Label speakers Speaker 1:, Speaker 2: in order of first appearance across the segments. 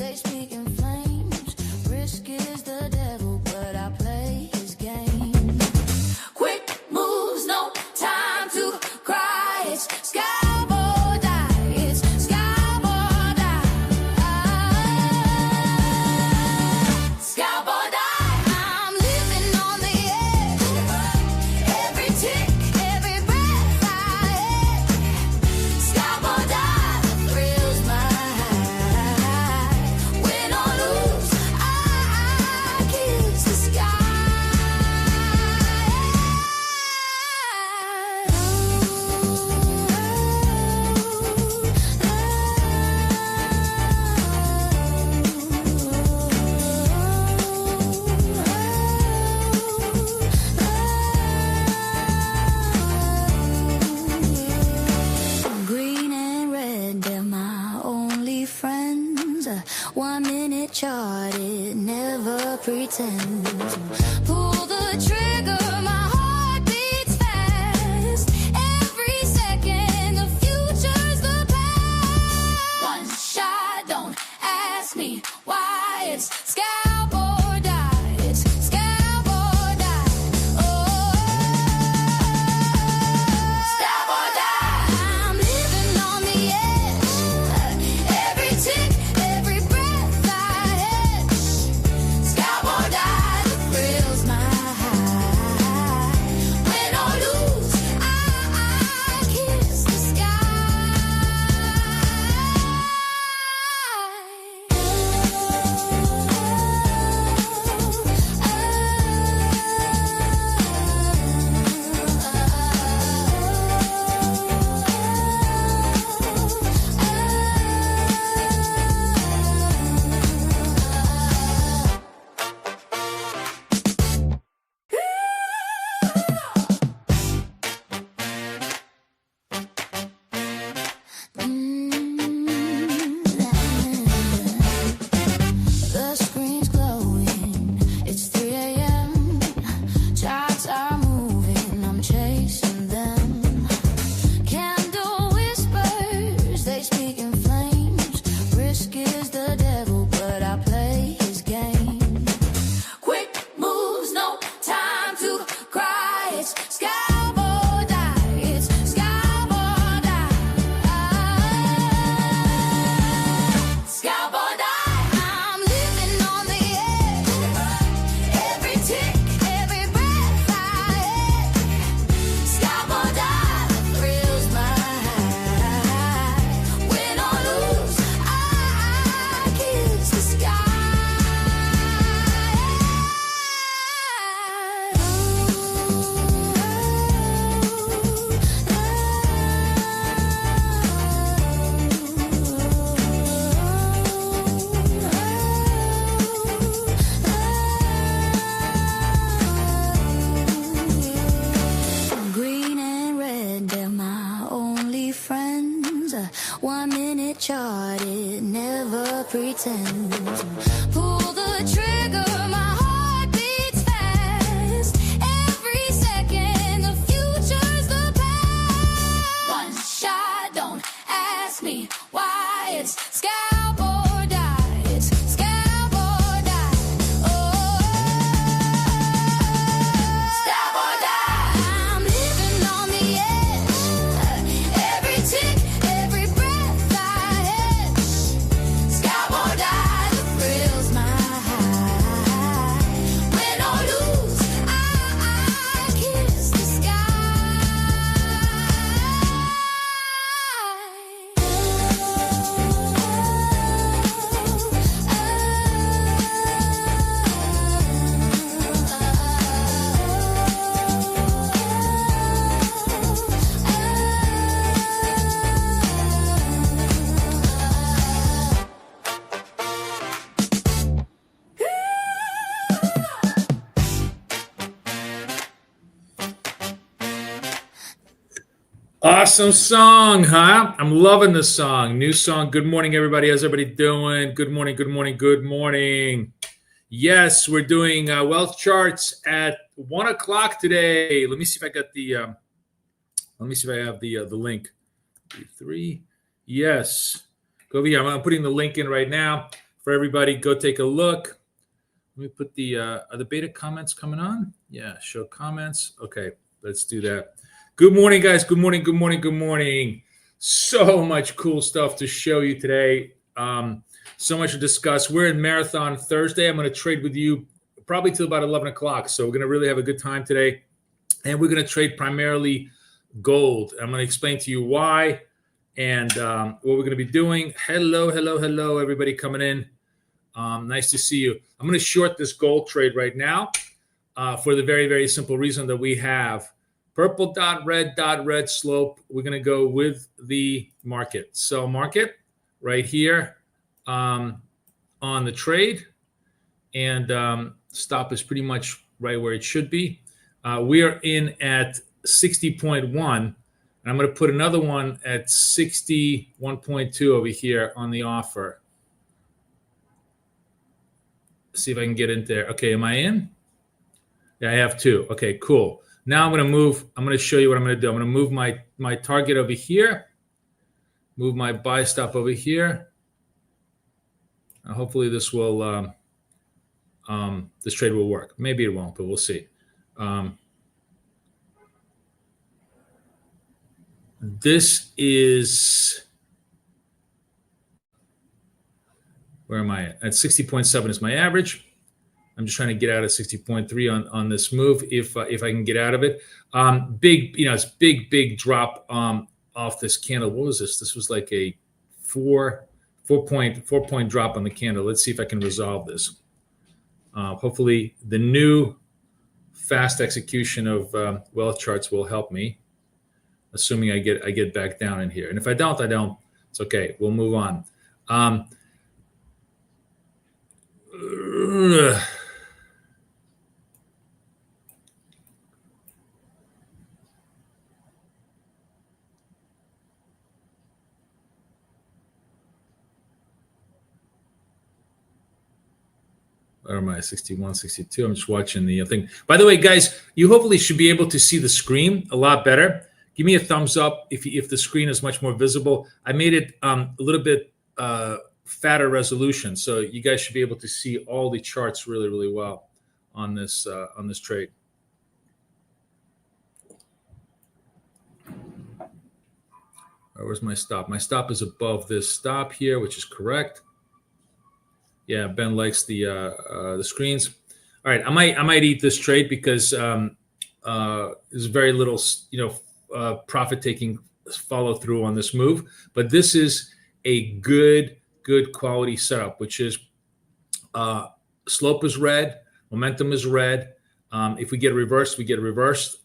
Speaker 1: they speak in flames. Risk is the devil, but I play his game. Quick moves, no time to cry. It's scalp or die. It's scalp or die. Scalp or die. I'm living on the edge. Every tick, every breath I hit. Scalp or die. The thrills my high. Win or lose, I kiss the sky. Green and red, they're my only friends. 1 minute charted, never pretends. Pull the trigger, my heart beats fast. Every second, the future's the past. One shot, don't ask me why. It's scalp or die. It's scalp or die. Oh, scalp or die. I'm living on the edge. Every tick, every breath I hit. Scalp or die. The thrills my high. Win or lose, I kiss the The screen's glowing, it's 3 a.m. Charts are moving, I'm chasing them. Candle whispers, they speak in flames. Risk is the devil, but I play his game. Quick moves, no time to cry. It's scalp or die. It's scalp or die. Scalp or die. I'm living on the edge. Every tick, every breath I hit. Scalp or die. The thrills my high. Win or lose, I kiss the sky. Green and red, they're my only friends. 1 minute charted, never pretends. Pull the trigger, my heart beats fast. Every second, the future's the past. One shot, don't ask me why. It's scalp or die. It's scalp or die. Oh, scalp or die. I'm living on the edge. Every tick, every breath I hit. Scalp or die. The thrills my high. Win or lose, I kiss the
Speaker 2: Awesome song, huh? I'm loving this song. New song. Good morning, everybody. How's everybody doing? Good morning, good morning, good morning. Yes, we're doing wealth charts at 1 o'clock today. Let me see if I got the let me see if I have the link. 3. Yes. Go over here. I'm putting the link in right now. for everybody. Go take a look. Let me put the are the beta comments coming on? Yeah, show comments. Okay, let's do that. Good morning, guys. Good morning. Good morning. Good morning. So much cool stuff to show you today. So much to discuss. We're in Marathon Thursday. I'm going to trade with you probably till about 11 o'clock. So we're going to really have a good time today. And we're going to trade primarily gold. I'm going to explain to you why and what we're going to be doing. Hello, hello, hello, everybody coming in. Nice to see you. I'm going to short this gold trade right now for the very, very simple reason that we have purple dot, red slope. We're going to go with the market. So market right here on the trade, and stop is pretty much right where it should be. We are in at 60.1, and I'm going to put another one at 61.2 over here on the offer. See if I can get in there. Okay, am I in? Yeah, I have two. Okay, cool. Now I'm going to move. I'm going to show you what I'm going to do. I'm going to move my target over here, move my buy stop over here. Hopefully this will this trade will work. Maybe it won't, but we'll see. This is, where am I at? At 60.7 is my average. I'm just trying to get out of 60.3 on this move if I can get out of it. Big, it's big drop off this candle. What was this? This was like a four point drop on the candle. Let's see if I can resolve this. Hopefully the new fast execution of wealth charts will help me, assuming I get back down in here. And if I don't, I don't. It's okay. We'll move on. Where am I? 61, 62. I'm just watching the thing. By the way, guys, you hopefully should be able to see the screen a lot better. Give me a thumbs up if the screen is much more visible. I made it a little bit fatter resolution, so you guys should be able to see all the charts really, really well on this trade. Where's my stop? My stop is above this stop here, which is correct. Yeah, Ben likes the screens. All right, I might eat this trade because there's very little profit taking follow through on this move. But this is a good quality setup, which is slope is red, momentum is red. If we get reversed, we get reversed.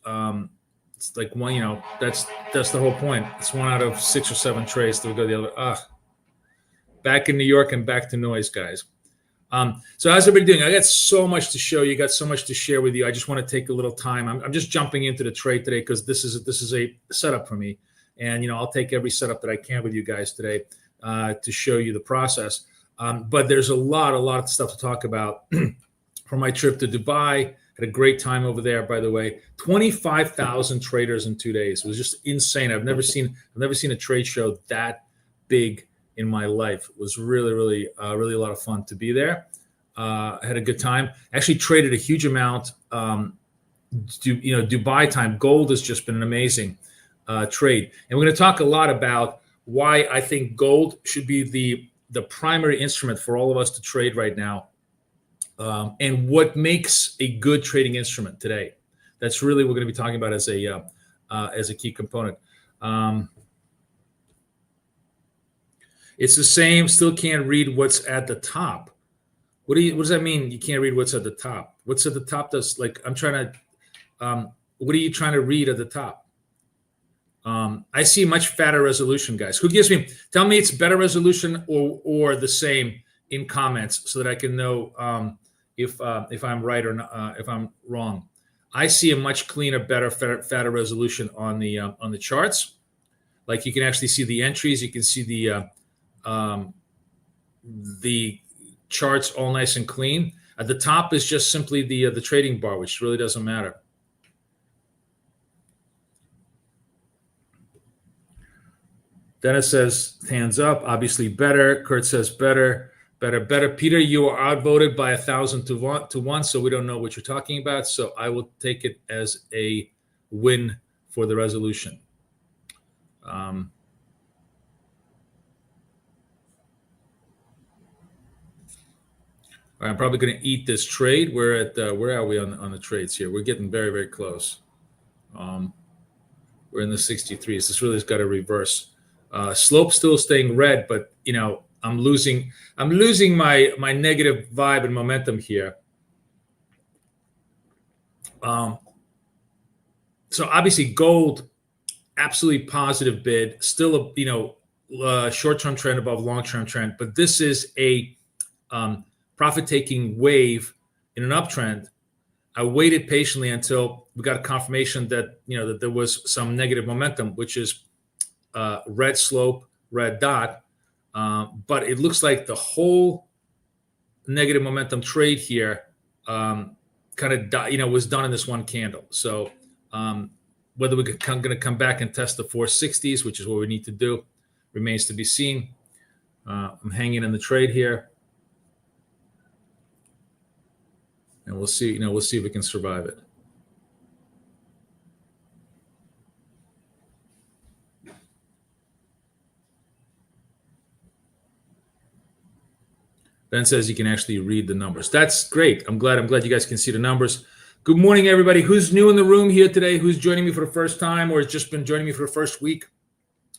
Speaker 2: It's like one, that's the whole point. It's 1 out of 6 or 7 trades that will go the other. Back in New York and back to noise, guys. So how's everybody doing? I got so much to show you. Got so much to share with you. I just want to take a little time. I'm just jumping into the trade today because this is a setup for me, and I'll take every setup that I can with you guys today to show you the process. But there's a lot of stuff to talk about from my trip to Dubai. Had a great time over there, by the way. 25,000 traders in 2 days. It was just insane. I've never seen a trade show that big in my life. It was really a lot of fun to be there. I had a good time. Actually traded a huge amount. Dubai time. Gold has just been an amazing trade. And we're going to talk a lot about why I think gold should be the primary instrument for all of us to trade right now. And what makes a good trading instrument today. That's really what we're going to be talking about as a key component. It's the same. Still can't read what's at the top. What does that mean? You can't read what's at the top. What's at the top? Does I'm trying to. What are you trying to read at the top? I see much fatter resolution, guys. Who gives me? Tell me it's better resolution or the same in comments so that I can know if I'm right or not, if I'm wrong. I see a much cleaner, better, fatter resolution on the charts. Like you can actually see the entries. You can see the charts all nice and clean. At the top is just simply the trading bar, which really doesn't matter. Dennis says hands up, obviously better. Kurt says better. Better. Peter, you are outvoted by 1,000 to 1, so we don't know what you're talking about. So I will take it as a win for the resolution. I'm probably going to eat this trade. We're at where are we on the trades here? We're getting very, very close. We're in the 63s. This really has got to reverse. Slope still staying red, but I'm losing my negative vibe and momentum here. So obviously gold, absolutely positive bid, still a short-term trend above long-term trend, but this is a profit-taking wave in an uptrend. I waited patiently until we got a confirmation that that there was some negative momentum, which is red slope, red dot. But it looks like the whole negative momentum trade here kind of was done in this one candle. So whether we're going to come back and test the 460s, which is what we need to do, remains to be seen. I'm hanging in the trade here, and we'll see. We'll see if we can survive it. Ben says you can actually read the numbers. That's great. I'm glad you guys can see the numbers. Good morning, everybody. Who's new in the room here today? Who's joining me for the first time or has just been joining me for the first week?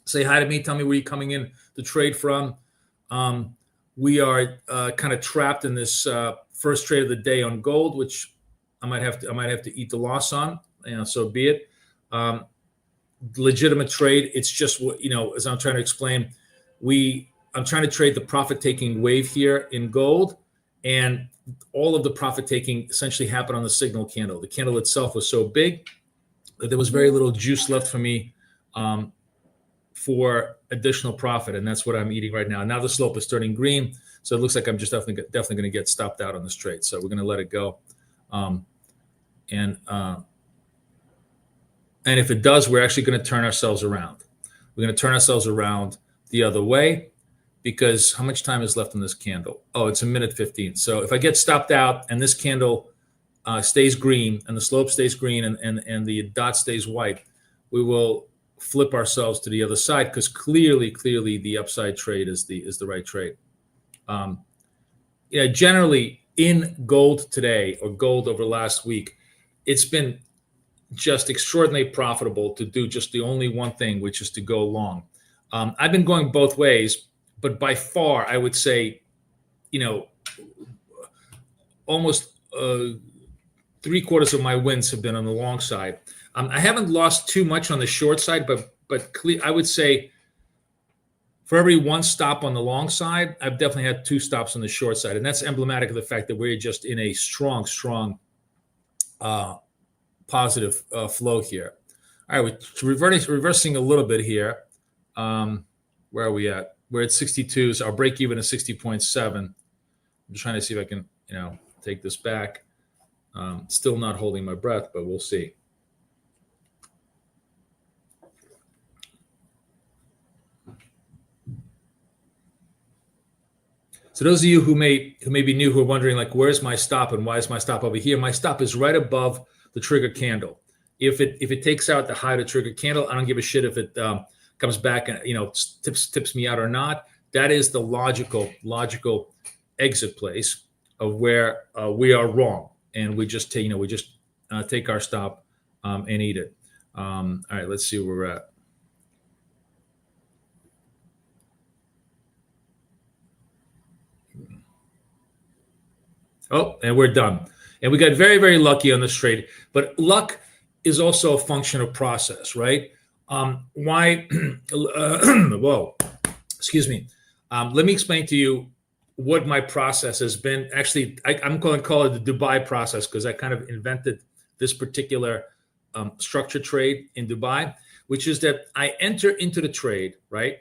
Speaker 2: Say hi to me. Tell me where you're coming in to trade from. We are kind of trapped in this first trade of the day on gold, which I might have to eat the loss on. So be it. Legitimate trade. It's just what as I'm trying to explain, I'm trying to trade the profit-taking wave here in gold, and all of the profit-taking essentially happened on the signal candle. The candle itself was so big that there was very little juice left for me for additional profit, and that's what I'm eating right now. Now the slope is turning green, so it looks like I'm just definitely going to get stopped out on this trade. So we're going to let it go, and if it does, we're actually going to turn ourselves around. We're going to turn ourselves around the other way. Because how much time is left in this candle? Oh, it's 1:15. So if I get stopped out and this candle stays green and the slope stays green and the dot stays white, we will flip ourselves to the other side because clearly the upside trade is the right trade. Generally in gold today or gold over last week, it's been just extraordinarily profitable to do just the only one thing, which is to go long. I've been going both ways. But by far, I would say, almost 3/4 of my wins have been on the long side. I haven't lost too much on the short side, but I would say for every one stop on the long side, I've definitely had 2 stops on the short side. And that's emblematic of the fact that we're just in a strong positive flow here. All right, we're reversing a little bit here. Where are we at? We're at 62s. Our break even is 60.7. I'm just trying to see if I can, take this back. Still not holding my breath, but we'll see. So those of you who may be new, who are wondering, like, where's my stop and why is my stop over here? My stop is right above the trigger candle. If it takes out the high of the trigger candle, I don't give a shit if it comes back and tips me out or not. That is the logical exit place of where we are wrong, and we just take our stop and eat it. All right, let's see where we're at. Oh, and we're done. And we got very, very lucky on this trade, but luck is also a function of process, right? Why? Whoa, excuse me. Let me explain to you what my process has been. Actually, I'm going to call it the Dubai process because I kind of invented this particular structure trade in Dubai, which is that I enter into the trade, right?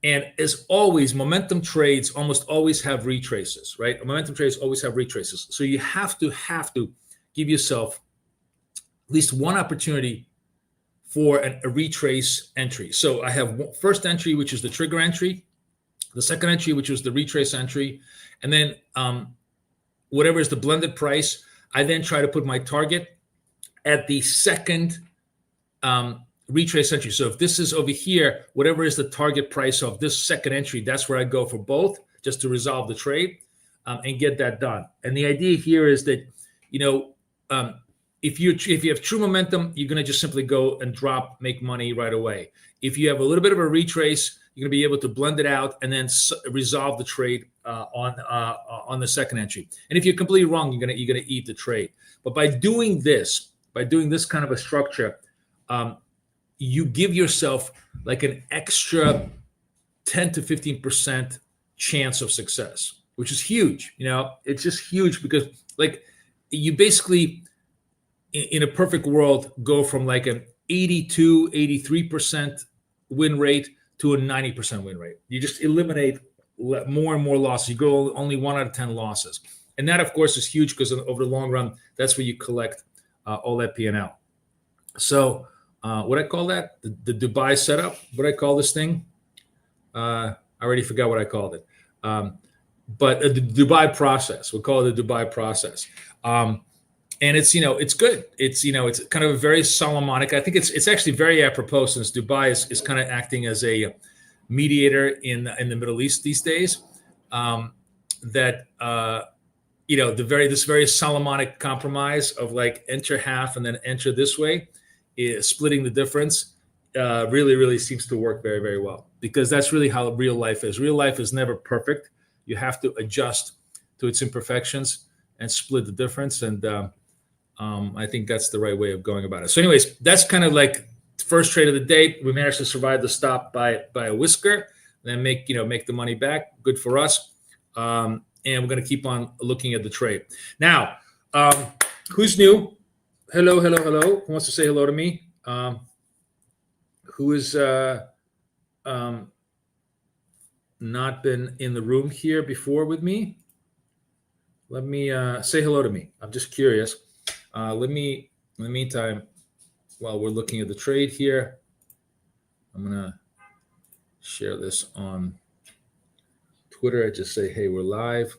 Speaker 2: And as always, momentum trades almost always have retraces, right? Momentum trades always have retraces. So you have to give yourself at least one opportunity for a retrace entry. So I have first entry, which is the trigger entry. the second entry, which was the retrace entry, and then whatever is the blended price, I then try to put my target at the second retrace entry. So if this is over here, whatever is the target price of this second entry, that's where I go for both, just to resolve the trade and get that done. And the idea here is that, if you have true momentum, you're going to just simply go and make money right away. If you have a little bit of a retrace, you're going to be able to blend it out and then resolve the trade on the second entry. And if you're completely wrong, you're gonna eat the trade. But by doing this kind of a structure, you give yourself like an extra 10 to 15% chance of success, which is huge. It's just huge because like you basically, in a perfect world, go from like an 82, 83% win rate to a 90% win rate. You just eliminate more and more losses. You go only 1 out of 10 losses. And that, of course, is huge because over the long run, that's where you collect all that P&L. So what I call that? The Dubai setup. What I call this thing? I already forgot what I called it. But the Dubai process. We'll call it the Dubai process. And it's, it's good. It's, it's kind of a very Solomonic. I think it's actually very apropos since Dubai is kind of acting as a mediator in the Middle East these days. This very Solomonic compromise of like enter half and then enter this way, splitting the difference, really, really seems to work very, very well, because that's really how real life is. Real life is never perfect. You have to adjust to its imperfections and split the difference. And I think that's the right way of going about it. So anyways, that's kind of like the first trade of the day. We managed to survive the stop by a whisker, then make the money back. Good for us. And we're going to keep on looking at the trade. Now, who's new? Hello. Who wants to say hello to me? Who is not been in the room here before with me? Let me say hello to me. I'm just curious. Let me, in the meantime, while we're looking at the trade here, I'm going to share this on Twitter. I just say, hey, we're live.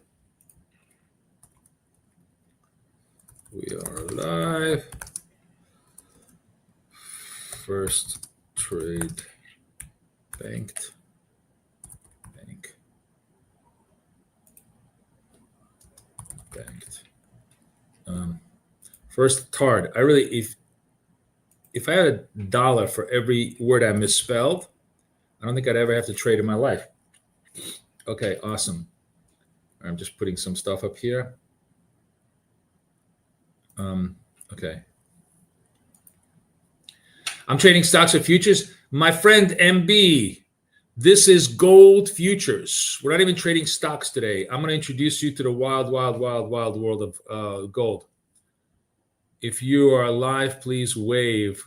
Speaker 2: We are live. First trade banked. First card. I really, if I had $1 for every word I misspelled, I don't think I'd ever have to trade in my life. Okay, awesome. I'm just putting some stuff up here. Okay. I'm trading stocks or futures. My friend MB, this is gold futures. We're not even trading stocks today. I'm going to introduce you to the wild, wild, wild, wild world of gold. If you are live, please wave.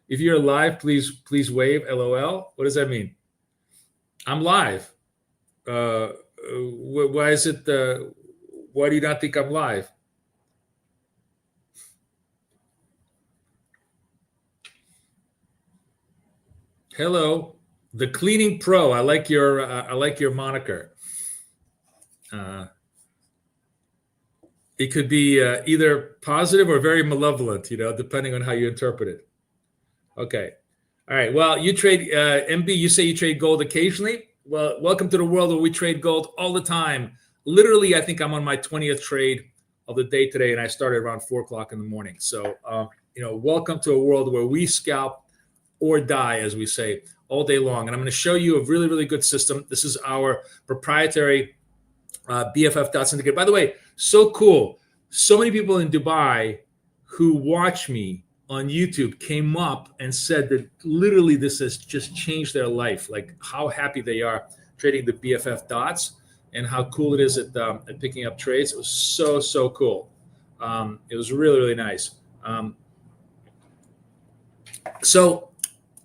Speaker 2: If you're live, please wave. LOL. What does that mean? I'm live. Why is it? Why do you not think I'm live? Hello, the cleaning pro. I like your moniker. It could be either positive or very malevolent, depending on how you interpret it. Okay. All right. Well, you trade MB. You say you trade gold occasionally. Well, welcome to the world where we trade gold all the time. Literally, I think I'm on my 20th trade of the day today, and I started around 4 o'clock in the morning. So, welcome to a world where we scalp or die, as we say, all day long. And I'm going to show you a really, really good system. This is our proprietary BFF dot syndicate. By the way, so cool. So many people in Dubai who watch me on YouTube came up and said that literally this has just changed their life, like how happy they are trading the BFF dots and how cool it is at picking up trades. It was so cool. It was really, really nice. So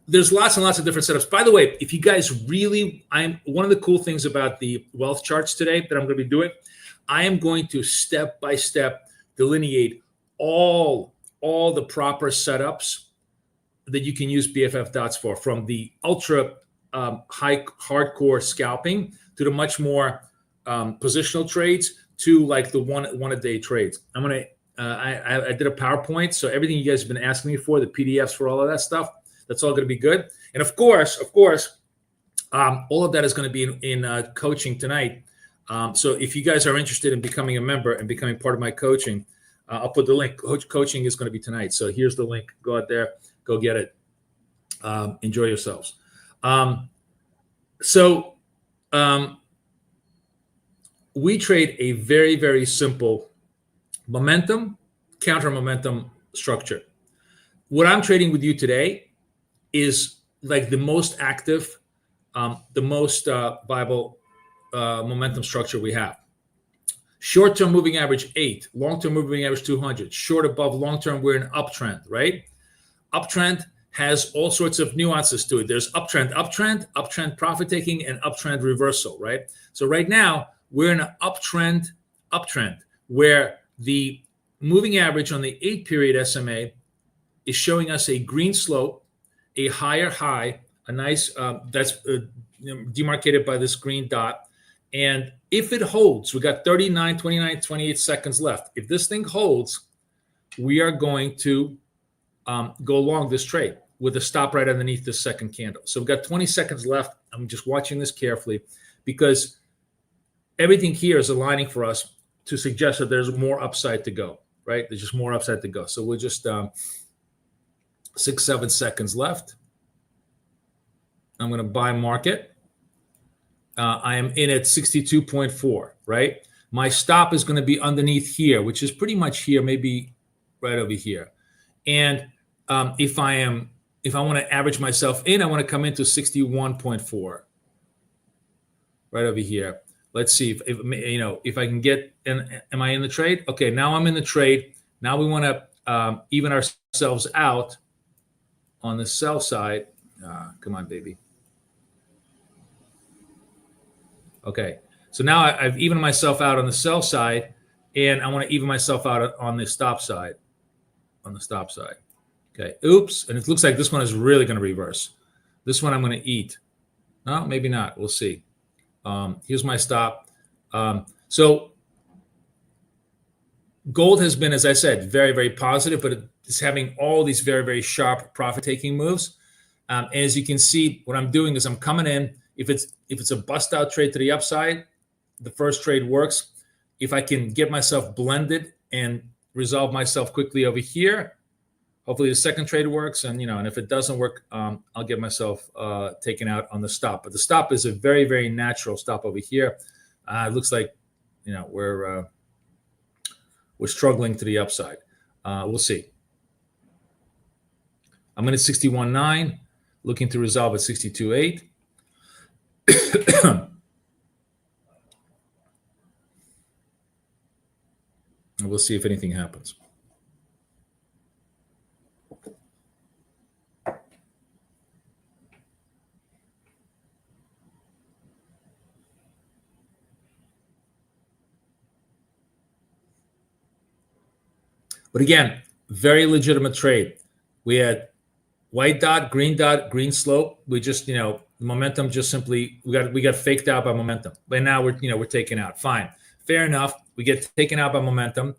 Speaker 2: there's lots and lots of different setups. By the way, if you guys really, one of the cool things about the wealth charts today that I'm going to be doing, I am going to step by step delineate all the proper setups that you can use BFF dots for, from the ultra high hardcore scalping to the much more positional trades to like the one a day trades. I'm gonna I did a PowerPoint, so everything you guys have been asking me for, the PDFs for all of that stuff, that's all going to be good. And of course, all of that is going to be in coaching tonight. So if you guys are interested in becoming a member and becoming part of my coaching, I'll put the link. Coaching is going to be tonight. So here's the link. Go out there, go get it. Enjoy yourselves. We trade a very, very simple momentum, counter momentum structure. What I'm trading with you today is like the most active, the most viable momentum structure we have. Short-term moving average 8, long-term moving average 200, short above long-term, we're in uptrend, right? Uptrend has all sorts of nuances to it. There's uptrend profit taking, and uptrend reversal, right? So right now we're in an uptrend where the moving average on the 8-period SMA is showing us a green slope, a higher high, a nice that's demarcated by this green dot. And if it holds, we got 39, 29, 28 seconds left. If this thing holds, we are going to go long this trade with a stop right underneath this second candle. So we've got 20 seconds left. I'm just watching this carefully because everything here is aligning for us to suggest that there's more upside to go, right? There's just more upside to go. So we're just 6-7 seconds left. I'm going to buy market. I am in at 62.4, right? My stop is going to be underneath here, which is pretty much here, maybe right over here. And if I want to average myself in, I want to come into 61.4, right over here. Let's see if I can get in. Am I in the trade? Okay, now I'm in the trade. Now we want to even ourselves out on the sell side. Come on, baby. Okay, so now I've evened myself out on the sell side, and I want to even myself out on the stop side. Okay, oops, and it looks like this one is really going to reverse. This one I'm going to eat. No, maybe not. We'll see. Here's my stop. So gold has been, as I said, very, very positive, but it's having all these very, very sharp profit-taking moves. And as you can see, what I'm doing is I'm coming in. If it's a bust-out trade to the upside, the first trade works. If I can get myself blended and resolve myself quickly over here, hopefully the second trade works. And and if it doesn't work, I'll get myself taken out on the stop. But the stop is a very, very natural stop over here. It looks like we're struggling to the upside. We'll see. I'm in at 61.9, looking to resolve at 62.8. And we'll see if anything happens. But again, very legitimate trade. We had white dot, green slope. We just, momentum just simply we got faked out by momentum. But now we're taken out. Fine, fair enough. We get taken out by momentum,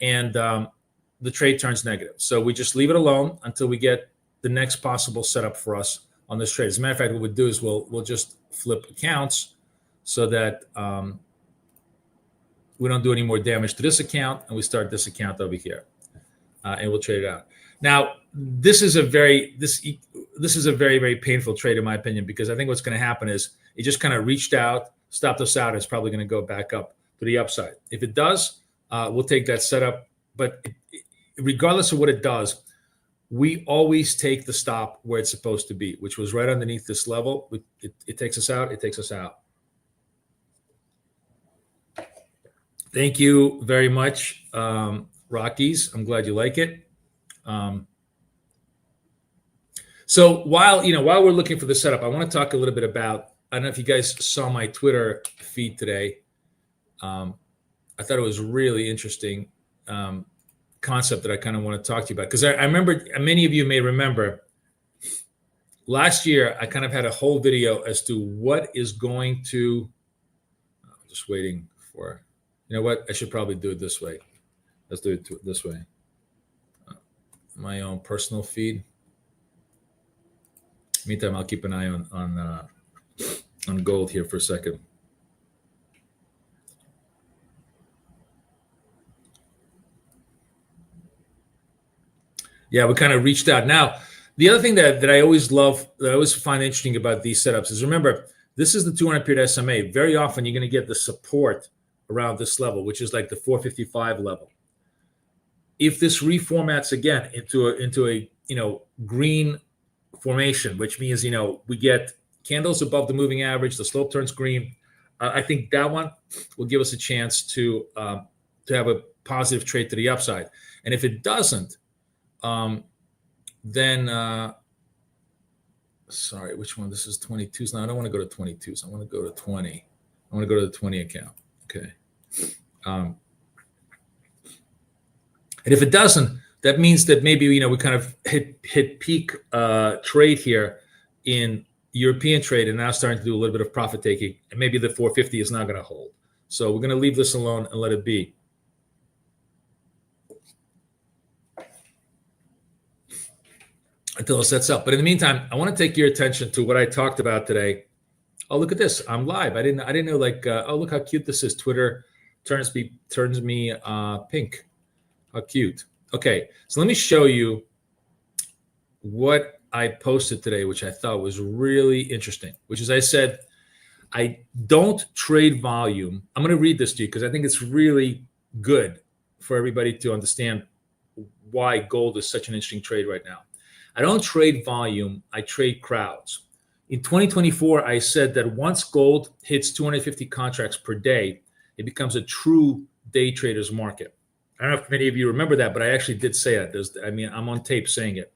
Speaker 2: and the trade turns negative. So we just leave it alone until we get the next possible setup for us on this trade. As a matter of fact, what we'll do is we'll just flip accounts so that we don't do any more damage to this account, and we start this account over here, and we'll trade it out. Now, this is a very very painful trade in my opinion, because I think what's going to happen is it just kind of reached out, stopped us out. It's probably going to go back up to the upside. If it does, we'll take that setup. But regardless of what it does, we always take the stop where it's supposed to be, which was right underneath this level. It takes us out. It takes us out. Thank you very much, Rockies. I'm glad you like it. So while we're looking for the setup, I want to talk a little bit about, I don't know if you guys saw my Twitter feed today. I thought it was really interesting concept that I kind of want to talk to you about, because I remember, many of you may remember, last year I kind of had a whole video as to what is going to Just waiting for, you know what? I should probably do it this way. Let's do it this way. My own personal feed. Meantime, I'll keep an eye on gold here for a second. Yeah, we kind of reached out. Now, the other thing that I always love, that I always find interesting about these setups is, remember, this is the 200 period SMA. Very often you're going to get the support around this level, which is like the 455 level. If this reformats again into a green formation, which means we get candles above the moving average, the slope turns green, I think that one will give us a chance to have a positive trade to the upside. And if it doesn't, then sorry, which one? This is 22s. Now I don't want to go to 22s. I want to go to 20. I want to go to the 20 account. Okay. And if it doesn't, that means that maybe we kind of hit peak trade here in European trade, and now starting to do a little bit of profit taking, and maybe the 450 is not going to hold. So we're going to leave this alone and let it be. Until it sets up. But in the meantime, I want to take your attention to what I talked about today. Oh, look at this. I'm live. I didn't know, like, oh, look how cute this is. Twitter turns me pink. How cute. Okay. So let me show you what I posted today, which I thought was really interesting, which is, I said, I don't trade volume. I'm going to read this to you because I think it's really good for everybody to understand why gold is such an interesting trade right now. I don't trade volume, I trade crowds. In 2024, I said that once gold hits 250 contracts per day, it becomes a true day trader's market. I don't know if many of you remember that, but I actually did say that. I'm on tape saying it.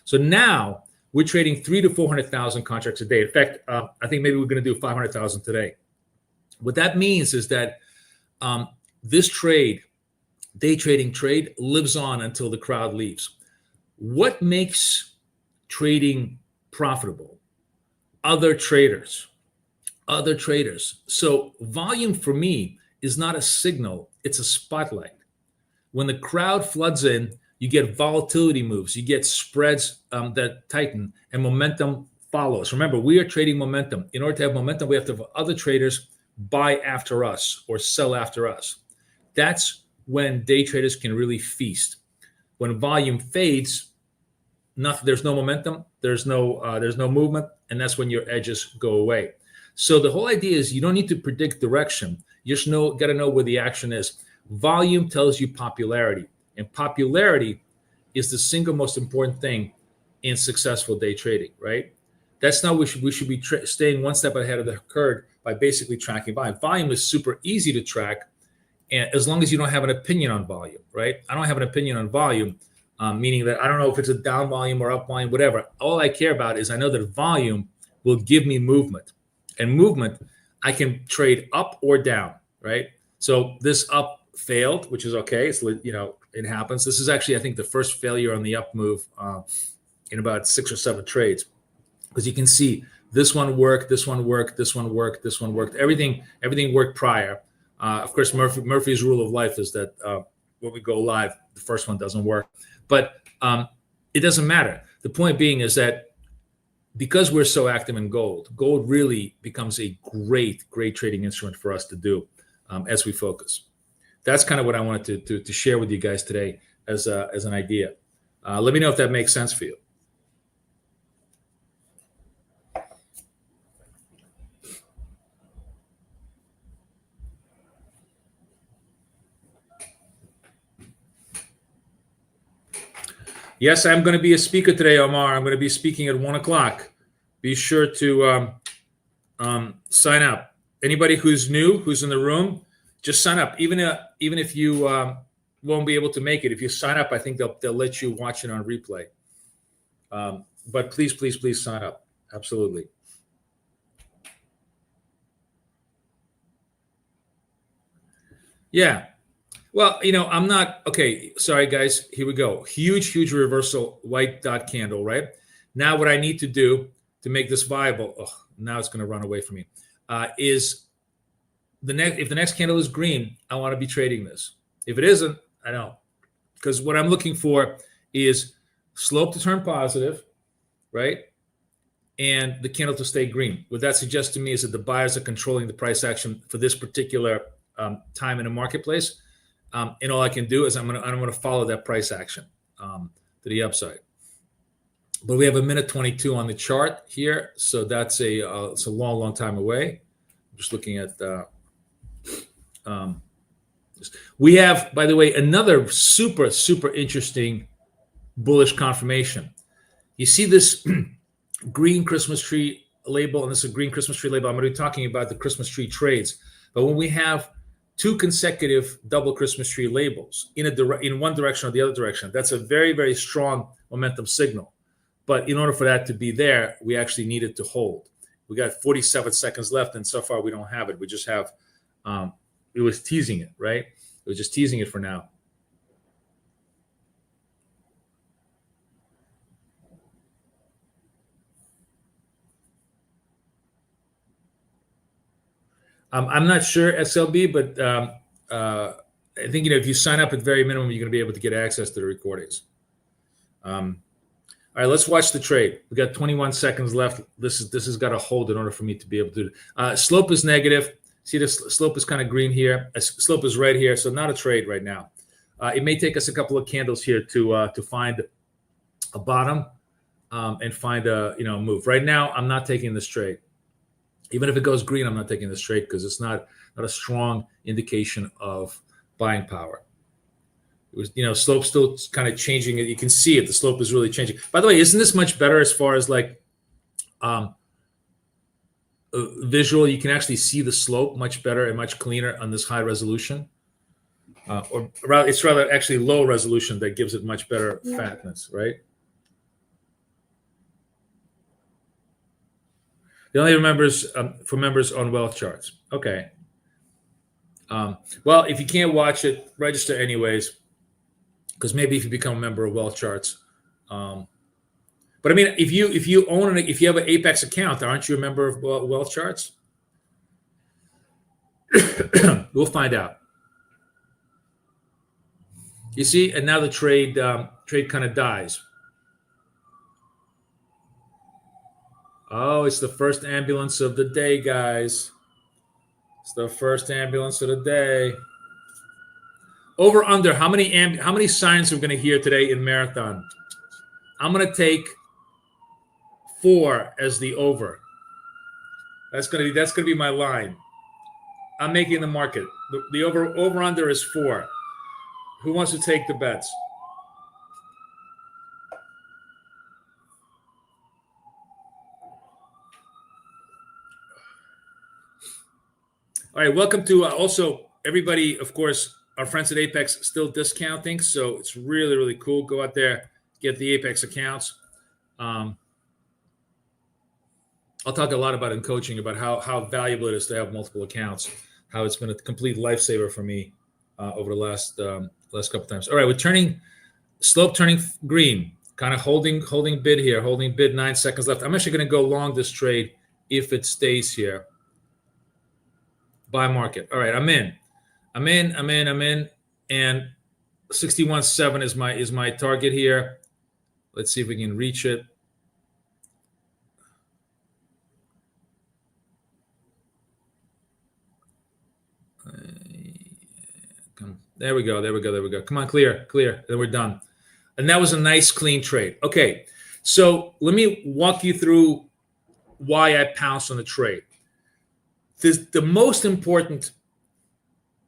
Speaker 2: So now we're trading 300,000 to 400,000 contracts a day. In fact, I think maybe we're going to do 500,000 today. What that means is that this trade, day trading trade, lives on until the crowd leaves. What makes trading profitable? Other traders. So volume for me is not a signal, it's a spotlight. When the crowd floods in, you get volatility moves, you get spreads that tighten, and momentum follows. Remember, we are trading momentum. In order to have momentum, we have to have other traders buy after us or sell after us. That's when day traders can really feast. When volume fades, there's no momentum, there's no movement, and that's when your edges go away. So the whole idea is you don't need to predict direction. You just got to know where the action is. Volume tells you popularity, and popularity is the single most important thing in successful day trading, right? That's not we should be staying one step ahead of the curve by basically tracking volume. Volume is super easy to track, and as long as you don't have an opinion on volume, right? I don't have an opinion on volume. Meaning that I don't know if it's a down volume or up volume, whatever. All I care about is I know that volume will give me movement. And movement, I can trade up or down, right? So this up failed, which is okay. It's, it happens. This is actually, I think, the first failure on the up move in about 6 or 7 trades. Because you can see this one worked, this one worked, this one worked, this one worked. Everything worked prior. Of course, Murphy's rule of life is that when we go live, the first one doesn't work. But it doesn't matter. The point being is that because we're so active in gold really becomes a great trading instrument for us to do as we focus. That's kind of what I wanted to share with you guys today as an idea. Let me know if that makes sense for you. Yes, I'm going to be a speaker today, Omar. I'm going to be speaking at 1 o'clock. Be sure to sign up. Anybody who's new, who's in the room, just sign up. Even if you won't be able to make it, if you sign up, I think they'll let you watch it on replay. But please sign up. Absolutely. Yeah. Well, I'm not, okay, sorry guys, here we go. Huge reversal, white dot candle, right? Now what I need to do to make this viable, now it's going to run away from me, is if the next candle is green, I want to be trading this. If it isn't, I don't. Because what I'm looking for is slope to turn positive, right? And the candle to stay green. What that suggests to me is that the buyers are controlling the price action for this particular time in the marketplace. And all I can do is I'm gonna follow that price action to the upside. But we have a minute 22 on the chart here, so that's it's a long time away. I'm just looking at we have, by the way, another super interesting bullish confirmation. You see this green Christmas tree label, and this is a green Christmas tree label. I'm going to be talking about the Christmas tree trades. But when we have two consecutive double Christmas tree labels in one direction or the other direction, that's a very strong momentum signal. But in order for that to be there, we actually need it to hold. We got 47 seconds left, and so far we don't have it. We just have, it was teasing it, right? It was just teasing it for now. I'm not sure, SLB, but I think, if you sign up at very minimum, you're going to be able to get access to the recordings. All right, let's watch the trade. We got 21 seconds left. This has got to hold in order for me to be able to do it. Slope is negative. See, the slope is kind of green here. Slope is red here, so not a trade right now. It may take us a couple of candles here to find a bottom and find a move. Right now, I'm not taking this trade. Even if it goes green, I'm not taking this trade because it's not a strong indication of buying power. It was, slope still kind of changing. You can see it. The slope is really changing. By the way, isn't this much better as far as like visual? You can actually see the slope much better and much cleaner on this high resolution. Or it's rather actually low resolution that gives it much better fatness, right? The only for members on wealth charts. Okay. Well, if you can't watch it, register anyways, because maybe if you become a member of wealth charts. But I mean, if you have an Apex account, aren't you a member of wealth charts? We'll find out. You see, and now the trade kind of dies. Oh, it's the first ambulance of the day, guys. It's the first ambulance of the day. Over under, how many signs are we going to hear today in marathon? I'm going to take 4 as the over. That's going to be my line. I'm making the market. The over under is 4. Who wants to take the bets? All right, welcome to also everybody, of course, our friends at Apex still discounting, so it's really cool. Go out there, get the Apex accounts. I'll talk a lot about in coaching about how valuable it is to have multiple accounts, how it's been a complete lifesaver for me over the last couple times. All right, we're slope turning green, kind of holding bid here, holding bid, 9 seconds left. I'm actually going to go long this trade if it stays here. Buy market. All right, I'm in. And 61.7 is my target here. Let's see if we can reach it. There we go. Come on, clear. Then we're done. And that was a nice, clean trade. Okay, so let me walk you through why I pounced on the trade. The most important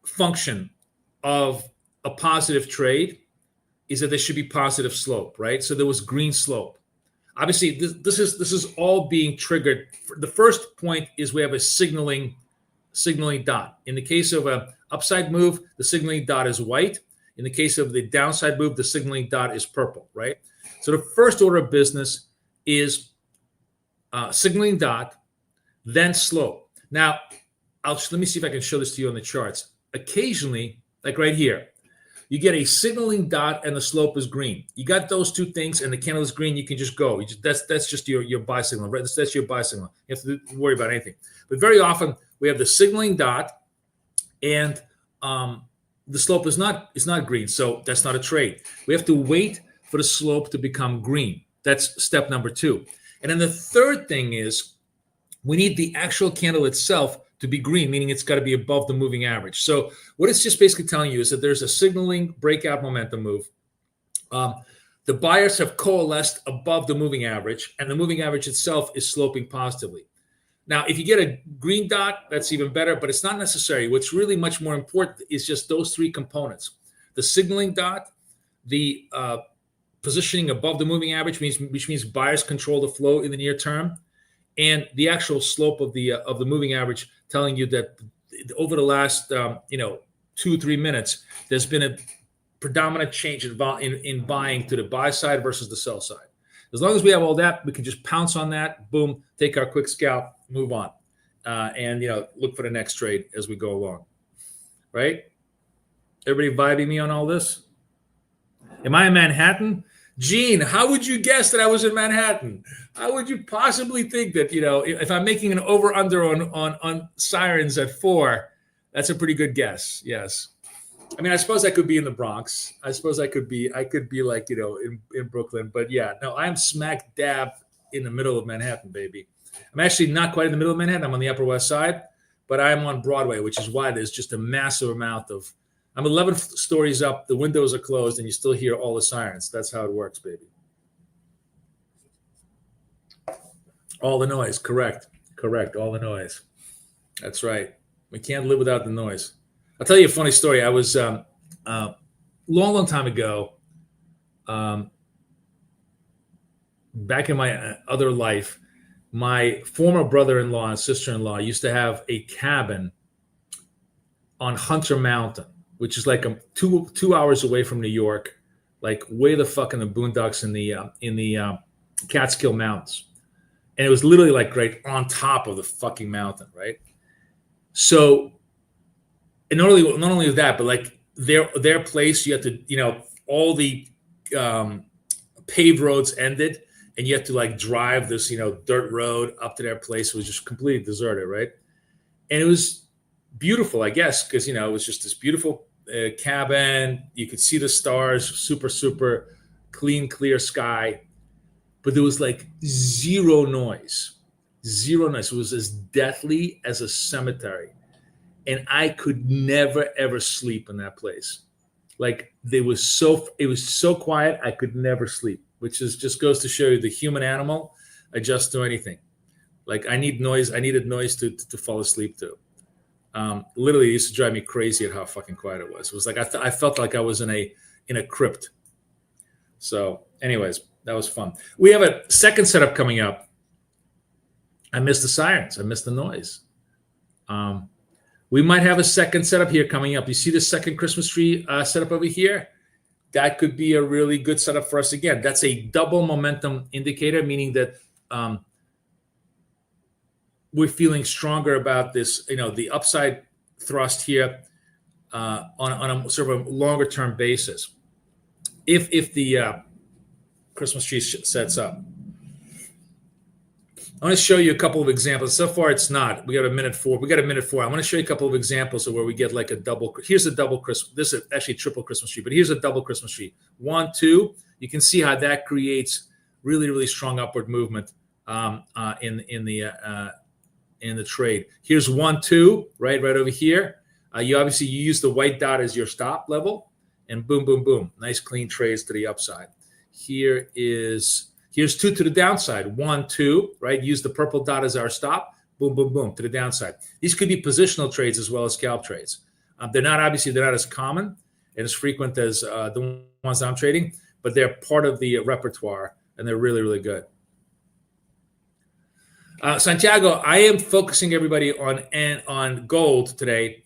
Speaker 2: function of a positive trade is that there should be positive slope, right? So there was green slope. Obviously, this is all being triggered. The first point is we have a signaling dot. In the case of an upside move, the signaling dot is white. In the case of the downside move, the signaling dot is purple, right? So the first order of business is signaling dot, then slope. Now, let me see if I can show this to you on the charts. Occasionally, like right here, you get a signaling dot and the slope is green. You got those two things and the candle is green, you can just go. That's just your buy signal, right? That's your buy signal. You have to worry about anything. But very often, we have the signaling dot and the slope is not green. So that's not a trade. We have to wait for the slope to become green. That's step number 2. And then the third thing is we need the actual candle itself to be green, meaning it's got to be above the moving average. So what it's just basically telling you is that there's a signaling breakout momentum move. The buyers have coalesced above the moving average, and the moving average itself is sloping positively. Now, if you get a green dot, that's even better, but it's not necessary. What's really much more important is just those 3 components. The signaling dot, the positioning above the moving average, which means buyers control the flow in the near term, and the actual slope of the moving average telling you that over the last 2-3 minutes, there's been a predominant change in buying to the buy side versus the sell side. As long as we have all that, we can just pounce on that, boom, take our quick scalp, move on, and look for the next trade as we go along. Right? Everybody vibing me on all this? Am I in Manhattan? Gene, how would you guess that I was in Manhattan? How would you possibly think that, if I'm making an over-under on sirens at 4, that's a pretty good guess. Yes. I mean, I suppose I could be in the Bronx. I suppose I could be like, in Brooklyn. But yeah, no, I'm smack dab in the middle of Manhattan, baby. I'm actually not quite in the middle of Manhattan. I'm on the Upper West Side, but I'm on Broadway, which is why there's just a massive amount of, I'm 11 stories up, the windows are closed, and you still hear all the sirens. That's how it works, baby. All the noise, correct, all the noise. That's right. We can't live without the noise. I'll tell you a funny story. I was, long time ago, back in my other life, my former brother-in-law and sister-in-law used to have a cabin on Hunter Mountain, which is like 2 hours away from New York, like way the fuck in the boondocks in the Catskill Mountains. And it was literally like right on top of the fucking mountain, right? So, and not only that, but like their place, you had to, all the paved roads ended, and you had to like drive this, dirt road up to their place. It was just completely deserted, right? And it was beautiful, I guess, because it was just this beautiful cabin. You could see the stars, super, super clean, clear sky. But there was like zero noise. It was as deathly as a cemetery. And I could never, ever sleep in that place. Like it was so quiet, I could never sleep, which just goes to show you the human animal adjusts to anything. Like I needed noise to fall asleep to. Literally, it used to drive me crazy at how fucking quiet it was. It was like I felt like I was in a crypt. So, anyways, that was fun. We have a second setup coming up. I missed the sirens. I missed the noise. We might have a second setup here coming up. You see the second Christmas tree setup over here? That could be a really good setup for us again. That's a double momentum indicator, meaning that we're feeling stronger about this, the upside thrust here on a sort of a longer term basis. If the Christmas tree sets up. I want to show you a couple of examples. So far, it's not. We got a minute 4. I want to show you a couple of examples of where we get like a double. Here's a double Christmas. This is actually a triple Christmas tree, but here's a double Christmas tree. 1, 2. You can see how that creates really, really strong upward movement in the trade. Here's 1, 2, right over here. You use the white dot as your stop level, and boom, boom, boom. Nice clean trades to the upside. Here's 2 to the downside. 1, 2, right? Use the purple dot as our stop. Boom, boom, boom to the downside. These could be positional trades as well as scalp trades. They're not as common and as frequent as the ones I'm trading, but they're part of the repertoire and they're really, really good. Santiago, I am focusing everybody on gold today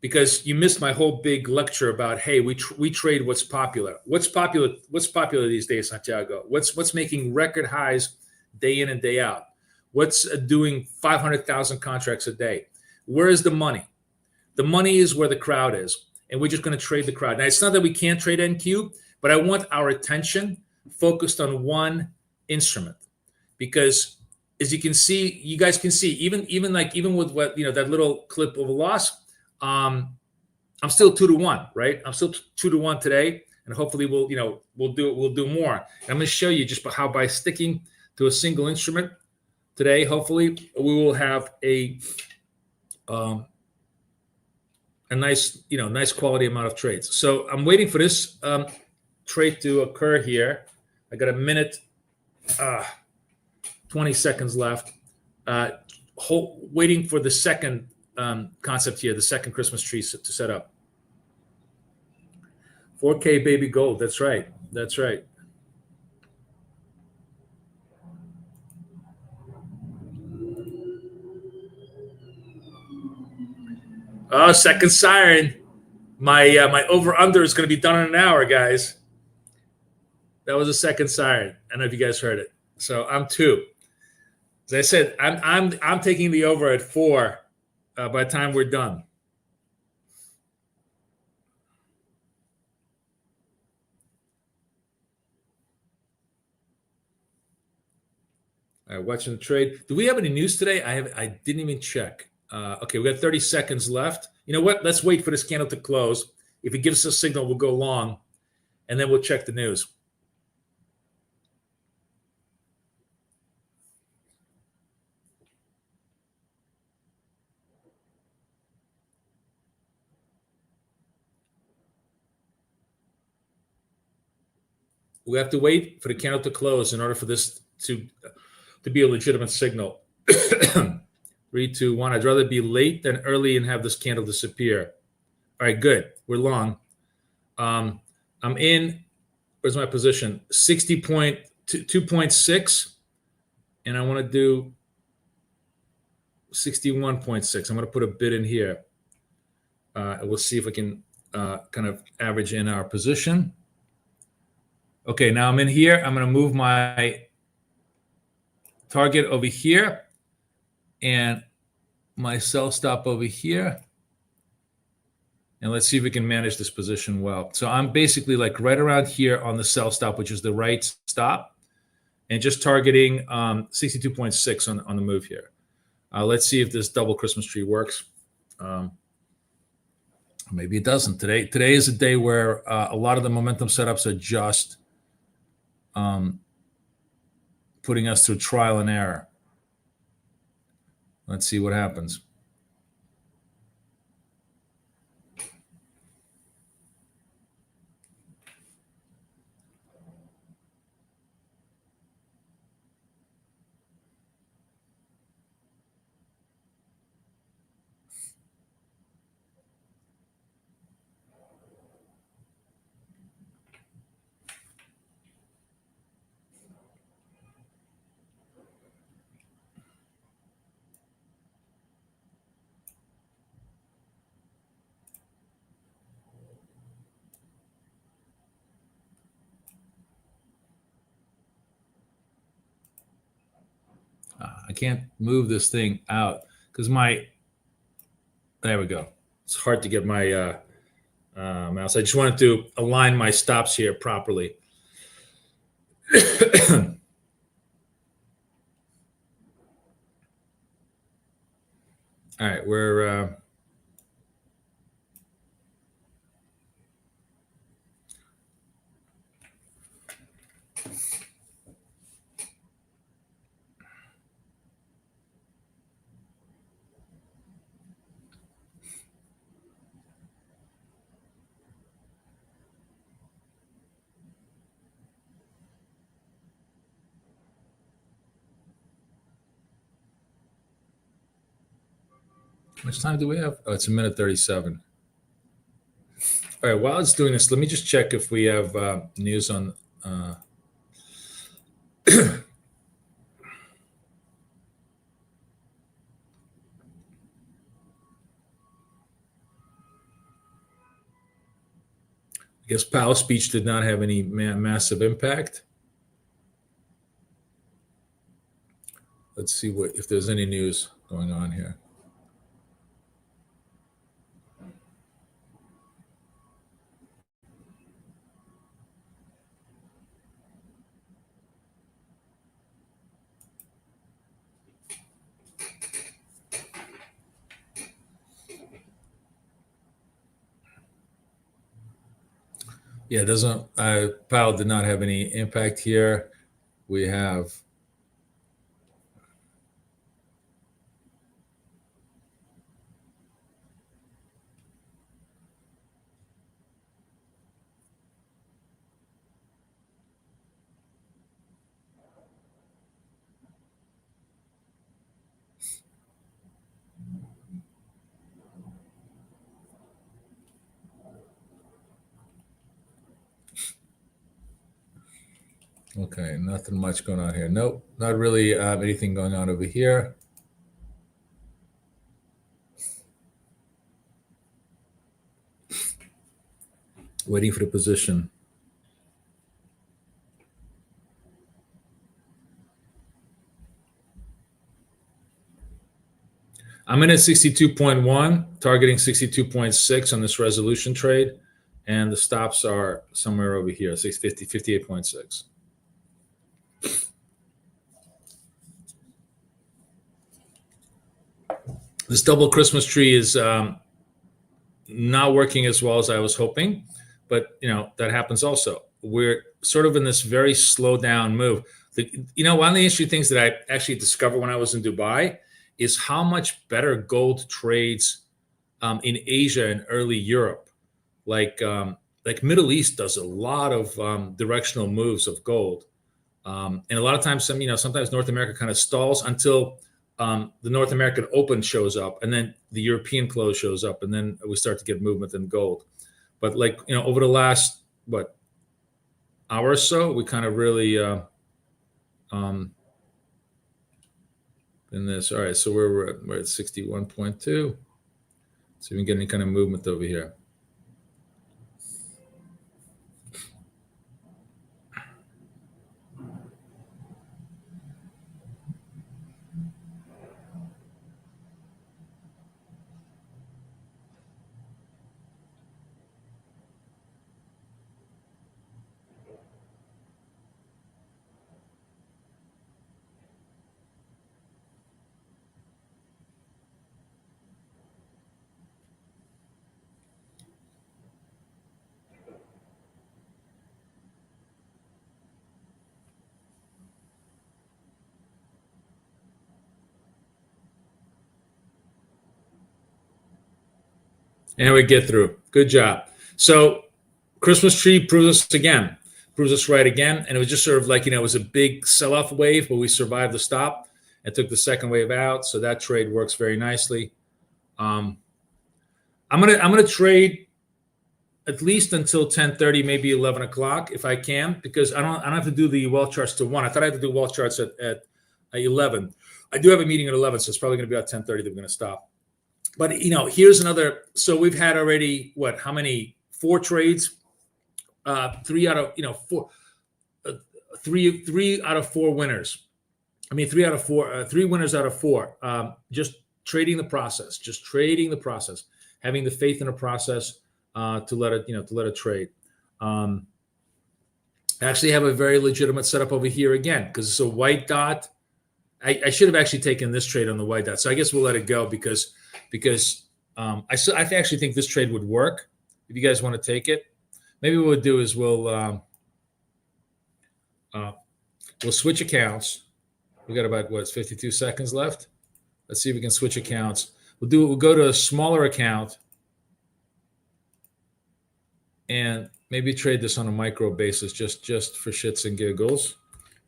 Speaker 2: because you missed my whole big lecture about, hey, we trade what's popular. What's popular these days, Santiago? What's making record highs day in and day out? What's doing 500,000 contracts a day? Where is the money? The money is where the crowd is, and we're just going to trade the crowd. Now, it's not that we can't trade NQ, but I want our attention focused on one instrument because, as you can see, you guys can see, even with what that little clip of a loss, I'm still 2-1, right? I'm still 2-1 today, and hopefully we'll do more. And I'm going to show you just how by sticking to a single instrument today, hopefully we will have a nice quality amount of trades. So I'm waiting for this trade to occur here. I got a minute, 20 seconds left. Waiting for the second concept here, the second Christmas tree to set up. 4K baby gold. That's right. That's right. Oh, second siren. My over under is going to be done in an hour, guys. That was a second siren. I don't know if you guys heard it. So I'm 2. As I said, I'm taking the over at 4 by the time we're done. All right, watching the trade. Do we have any news today? I didn't even check. Okay, we got 30 seconds left. You know what? Let's wait for this candle to close. If it gives us a signal, we'll go long, and then we'll check the news. We have to wait for the candle to close in order for this to be a legitimate signal. 3, 2, 1. I'd rather be late than early and have this candle disappear. All right, good. We're long. I'm in. Where's my position? 60.2.6, and I want to do 61.6. I'm going to put a bid in here. We'll see if we can kind of average in our position. Okay, now I'm in here. I'm going to move my target over here and my sell stop over here. And let's see if we can manage this position well. So I'm basically like right around here on the sell stop, which is the right stop, and just targeting 62.6 on the move here. Let's see if this double Christmas tree works. Maybe it doesn't. Today is a day where a lot of the momentum setups are just putting us through trial and error. Let's see what happens. I can't move this thing out because there we go. It's hard to get my mouse. I just wanted to align my stops here properly. All right, we're how much time do we have? Oh, it's 1:37. All right, while it's doing this, let me just check if we have news on. I guess Powell's speech did not have any massive impact. Let's see if there's any news going on here. Yeah, it doesn't, Powell did not have any impact here. We have, okay, nothing much going on here. Nope, not really anything going on over here. Waiting for the position. I'm in at 62.1, targeting 62.6 on this resolution trade. And the stops are somewhere over here, 650, 58.6. This double Christmas tree is not working as well as I was hoping, but that happens also. We're sort of in this very slow down move. One of the interesting things that I actually discovered when I was in Dubai is how much better gold trades in Asia and early Europe. Like Middle East does a lot of directional moves of gold, and a lot of times sometimes North America kind of stalls until the North American Open shows up, and then the European close shows up, and then we start to get movement in gold. But over the last hour or so, we kind of really in this. All right, so we're at 61.2. So we can get any kind of movement over here. And we get through. Good job. So Christmas tree proves us right again. And it was just sort of it was a big sell-off wave, but we survived the stop and took the second wave out. So that trade works very nicely. I'm gonna trade at least until 10:30, maybe 11 o'clock if I can, because I don't have to do the wealth charts to 1. I thought I had to do wealth charts at 11. I do have a meeting at 11, so it's probably going to be about 10:30 that we're going to stop. But here's another. So we've had already how many? 4 trades. 3 out of 4. 3 out of 4 winners. I mean 3 out of 4. 3 winners out of 4. Just trading the process. Having the faith in a process to let it trade. I actually have a very legitimate setup over here again because it's a white dot. I should have actually taken this trade on the white dot. So I guess we'll let it go because I actually think this trade would work if you guys want to take it. Maybe what we'll do is we'll switch accounts. We got about 52 seconds left. Let's see if we can switch accounts. We'll go to a smaller account and maybe trade this on a micro basis just for shits and giggles.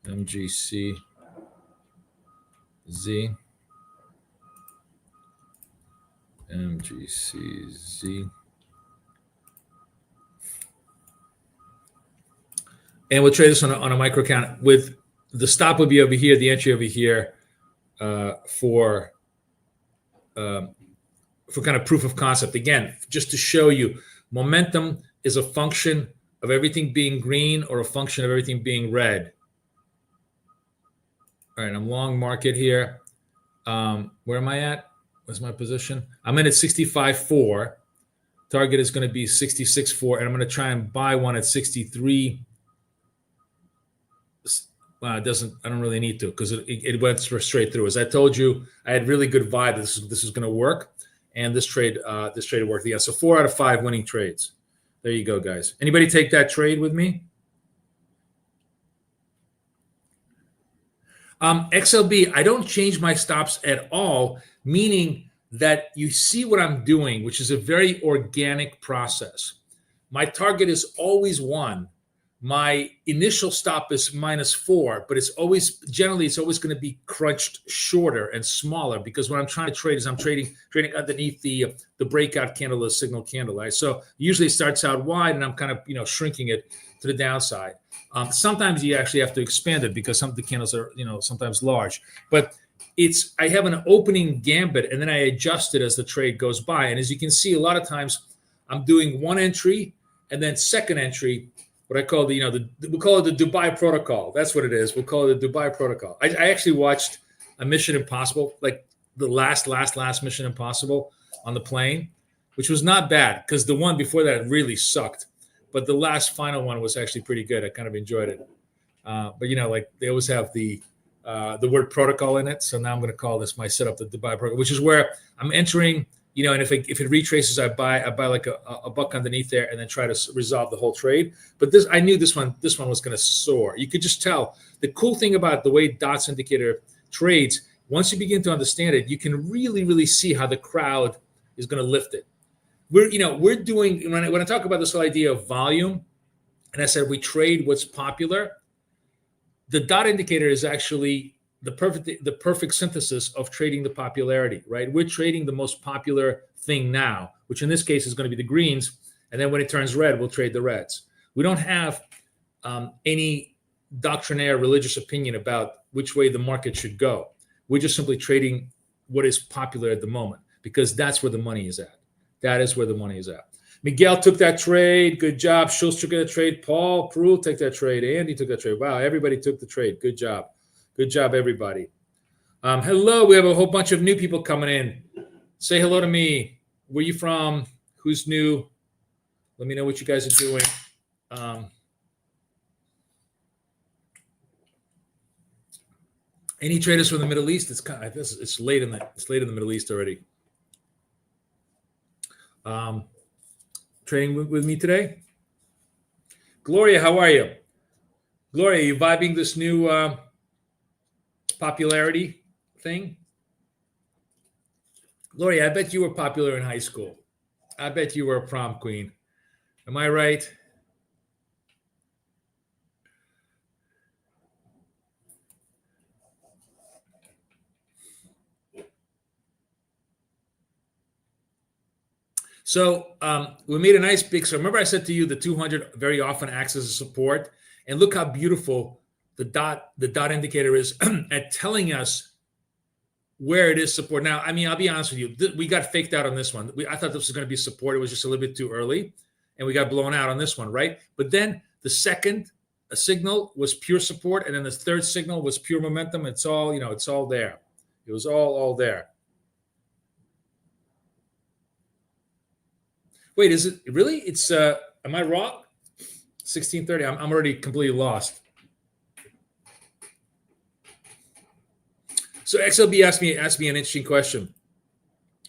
Speaker 2: MGCZ. MGCZ. And we'll trade this on a micro account with the stop would be over here, the entry over here for kind of proof of concept. Again, just to show you, momentum is a function of everything being green or a function of everything being red. All right, I'm long market here. Where am I at? What's my position? I'm in at 65.4. Target is going to be 66.4, and I'm going to try and buy one at 63. I don't really need to because it went straight through. As I told you, I had really good vibe. This is going to work, and this trade worked. Yeah, so 4 out of 5 winning trades. There you go, guys. Anybody take that trade with me? XLB, I don't change my stops at all, meaning that you see what I'm doing, which is a very organic process. My target is always 1. My initial stop is -4, but it's always generally going to be crunched shorter and smaller, because what I'm trying to trade is I'm trading underneath the breakout candle, the signal candle, right? So usually it starts out wide, and I'm kind of shrinking it to the downside. Sometimes you actually have to expand it because some of the candles are sometimes large, but I have an opening gambit, and then I adjust it as the trade goes by. And as you can see, a lot of times I'm doing one entry and then second entry, what I call we'll call it the Dubai protocol. That's what it is. We'll call it the Dubai protocol. I actually watched a Mission Impossible, like the last Mission Impossible on the plane, which was not bad, because the one before that really sucked. But the last final one was actually pretty good. I kind of enjoyed it. But like they always have the word protocol in it. So now I'm going to call this my setup, the Dubai protocol, which is where I'm entering, and if it retraces, I buy like a buck underneath there, and then try to resolve the whole trade. But I knew this one was going to soar. You could just tell. The cool thing about the way DOTS indicator trades, once you begin to understand it, you can really, really see how the crowd is going to lift it. We're doing, when I talk about this whole idea of volume, and I said we trade what's popular, the dot indicator is actually the perfect synthesis of trading the popularity, right? We're trading the most popular thing now, which in this case is going to be the greens, and then when it turns red, we'll trade the reds. We don't have any doctrinaire religious opinion about which way the market should go. We're just simply trading what is popular at the moment, because that's where the money is at. That is where the money is at. Miguel took that trade. Good job. Schultz took that trade. Paul Prul took that trade. Andy took that trade. Wow, everybody took the trade. Good job. Good job, everybody. Hello. We have a whole bunch of new people coming in. Say hello to me. Where you from? Who's new? Let me know what you guys are doing. Any traders from the Middle East? It's late in the Middle East already. Trading with me today. Gloria, how are you? Gloria, you vibing this new popularity thing? Gloria, I bet you were popular in high school. I bet you were a prom queen. Am I right? So we made a nice big. So remember I said to you the 200 very often acts as a support, and look how beautiful the dot indicator is at telling us where it is support. Now, I mean, I'll be honest with you, we got faked out on this one. I thought this was going to be support. It was just a little bit too early, and we got blown out on this one, right? But then the second signal was pure support, and then the third signal was pure momentum. It's all it's all there. It was all there. Wait, is it really? It's am I wrong? 1630. I'm already completely lost. So XLB asked me an interesting question.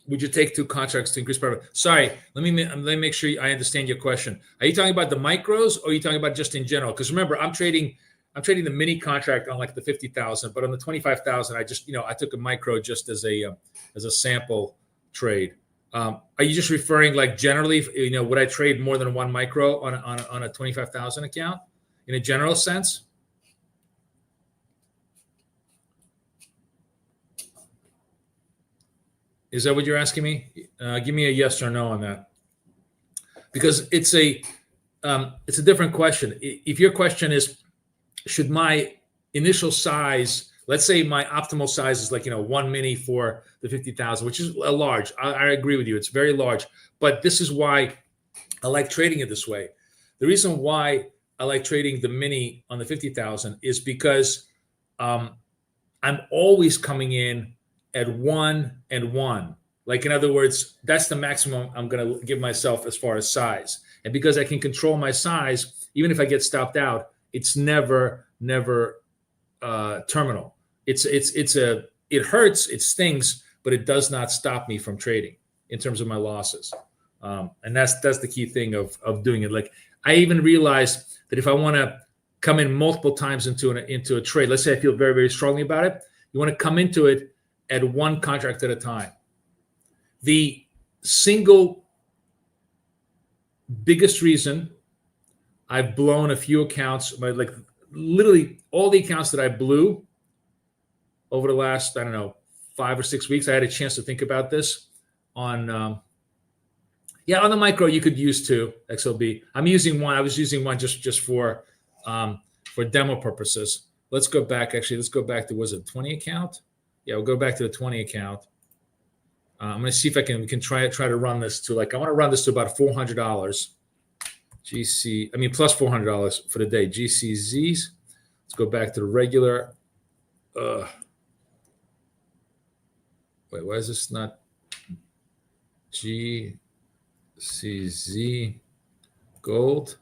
Speaker 2: Would you take 2 contracts to increase profit? Sorry, let me make sure I understand your question. Are you talking about the micros, or are you talking about just in general? Because remember, I'm trading the mini contract on like the 50,000, but on the 25,000, I just I took a micro just as a sample trade. Are you just referring like generally, would I trade more than 1 micro on a 25,000 account in a general sense? Is that what you're asking me? Give me a yes or no on that, because it's a different question. If your question is, should my initial size, let's say my optimal size is like 1 mini for the 50,000, which is a large. I agree with you; it's very large. But this is why I like trading it this way. The reason why I like trading the mini on the 50,000 is because I'm always coming in at 1 and 1. Like, in other words, that's the maximum I'm going to give myself as far as size. And because I can control my size, even if I get stopped out, it's never terminal. It hurts, it stings, but it does not stop me from trading in terms of my losses. And that's the key thing of doing it. Like, I even realized that if I want to come in multiple times into a trade, let's say I feel very, very strongly about it, you want to come into it at one contract at a time. The single biggest reason I've blown a few accounts, like literally all the accounts that I blew over the last, I don't know, 5 or 6 weeks, I had a chance to think about this on, on the micro, you could use 2 XLB. I'm using one. I was using one just for demo purposes. Let's go back. Actually, let's go back to, was it 20 account? Yeah, we'll go back to the 20 account. I'm going to see if we can try to run this to, like, I want to run this to about $400 GC. I mean, plus $400 for the day. GCZs. Let's go back to the regular. Wait, why is this not GCZ gold?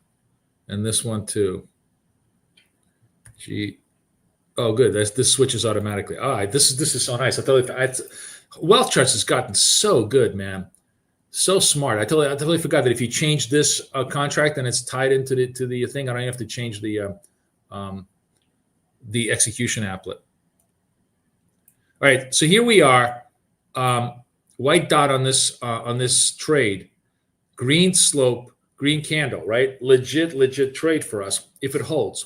Speaker 2: And this one too. Oh, good. This switches automatically. All right, this is so nice. I thought Wealth Charts has gotten so good, man. So smart. I totally forgot that if you change this contract and it's tied into the thing, I don't have to change the execution applet. All right, so here we are. White dot on this trade, green slope, green candle, right? Legit trade for us if it holds.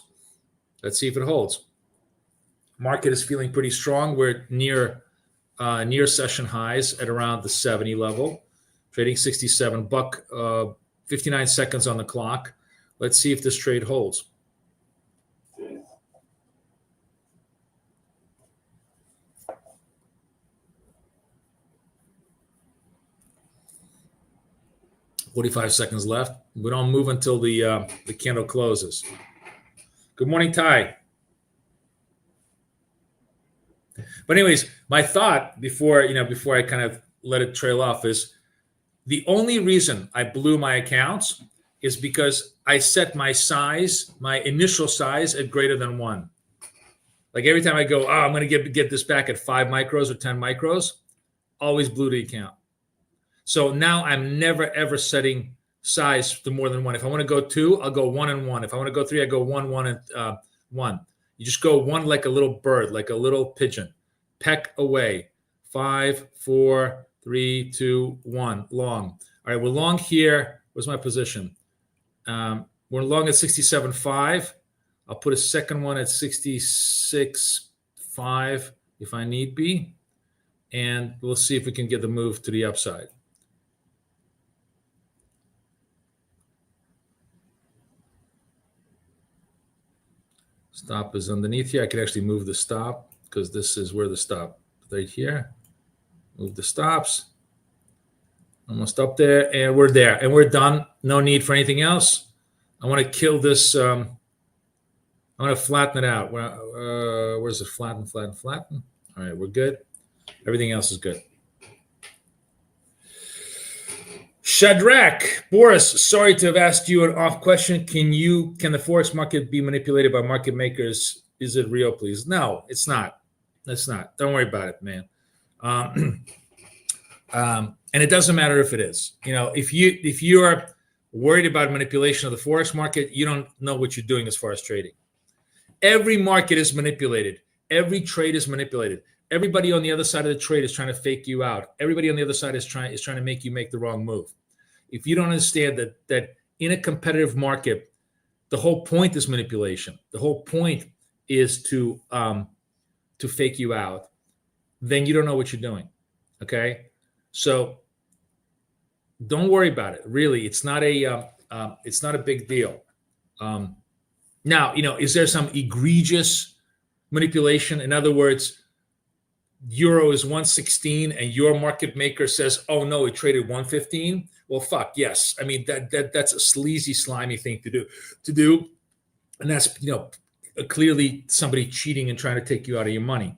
Speaker 2: Let's see if it holds. Market is feeling pretty strong. We're near session highs at around the 70 level, trading 67 buck, 59 seconds on the clock. Let's see if this trade holds. $45 seconds left. We don't move until the candle closes. Good morning, Ty. But anyways, my thought before I kind of let it trail off is the only reason I blew my accounts is because I set my size, my initial size, at greater than 1. Like every time I go, I'm going to get this back at 5 micros or 10 micros, always blew the account. So now I'm never ever setting size to more than 1. If I want to go 2, I'll go 1 and 1. If I want to go 3, I go 1, 1 and 1. You just go 1 like a little bird, like a little pigeon. Peck away. 5, 4, 3, 2, 1. Long. All right, we're long here. Where's my position? We're long at 67.5. I'll put a second one at 66.5 if I need be. And we'll see if we can get the move to the upside. Stop is underneath here. I can actually move the stop because this is where the stop, right here. Move the stops. Almost up there, and we're there, and we're done. No need for anything else. I want to kill this. I want to flatten it out. Where's it? Flatten. All right, we're good. Everything else is good. Shadrach, Boris, sorry to have asked you an off question. Can the forex market be manipulated by market makers? Is it real, please? No, it's not. It's not. Don't worry about it, man. And it doesn't matter if it is. If you're worried about manipulation of the forex market, you don't know what you're doing as far as trading. Every market is manipulated. Every trade is manipulated. Everybody on the other side of the trade is trying to fake you out. Everybody on the other side is trying to make you make the wrong move. If you don't understand that in a competitive market, the whole point is manipulation. The whole point is to fake you out. Then you don't know what you're doing. Okay, so don't worry about it. Really, it's not a big deal. Now, is there some egregious manipulation? In other words, euro is 116 and your market maker says, oh no, it traded 115. Well, fuck yes. I mean, that's a sleazy, slimy thing to do. And that's, clearly somebody cheating and trying to take you out of your money.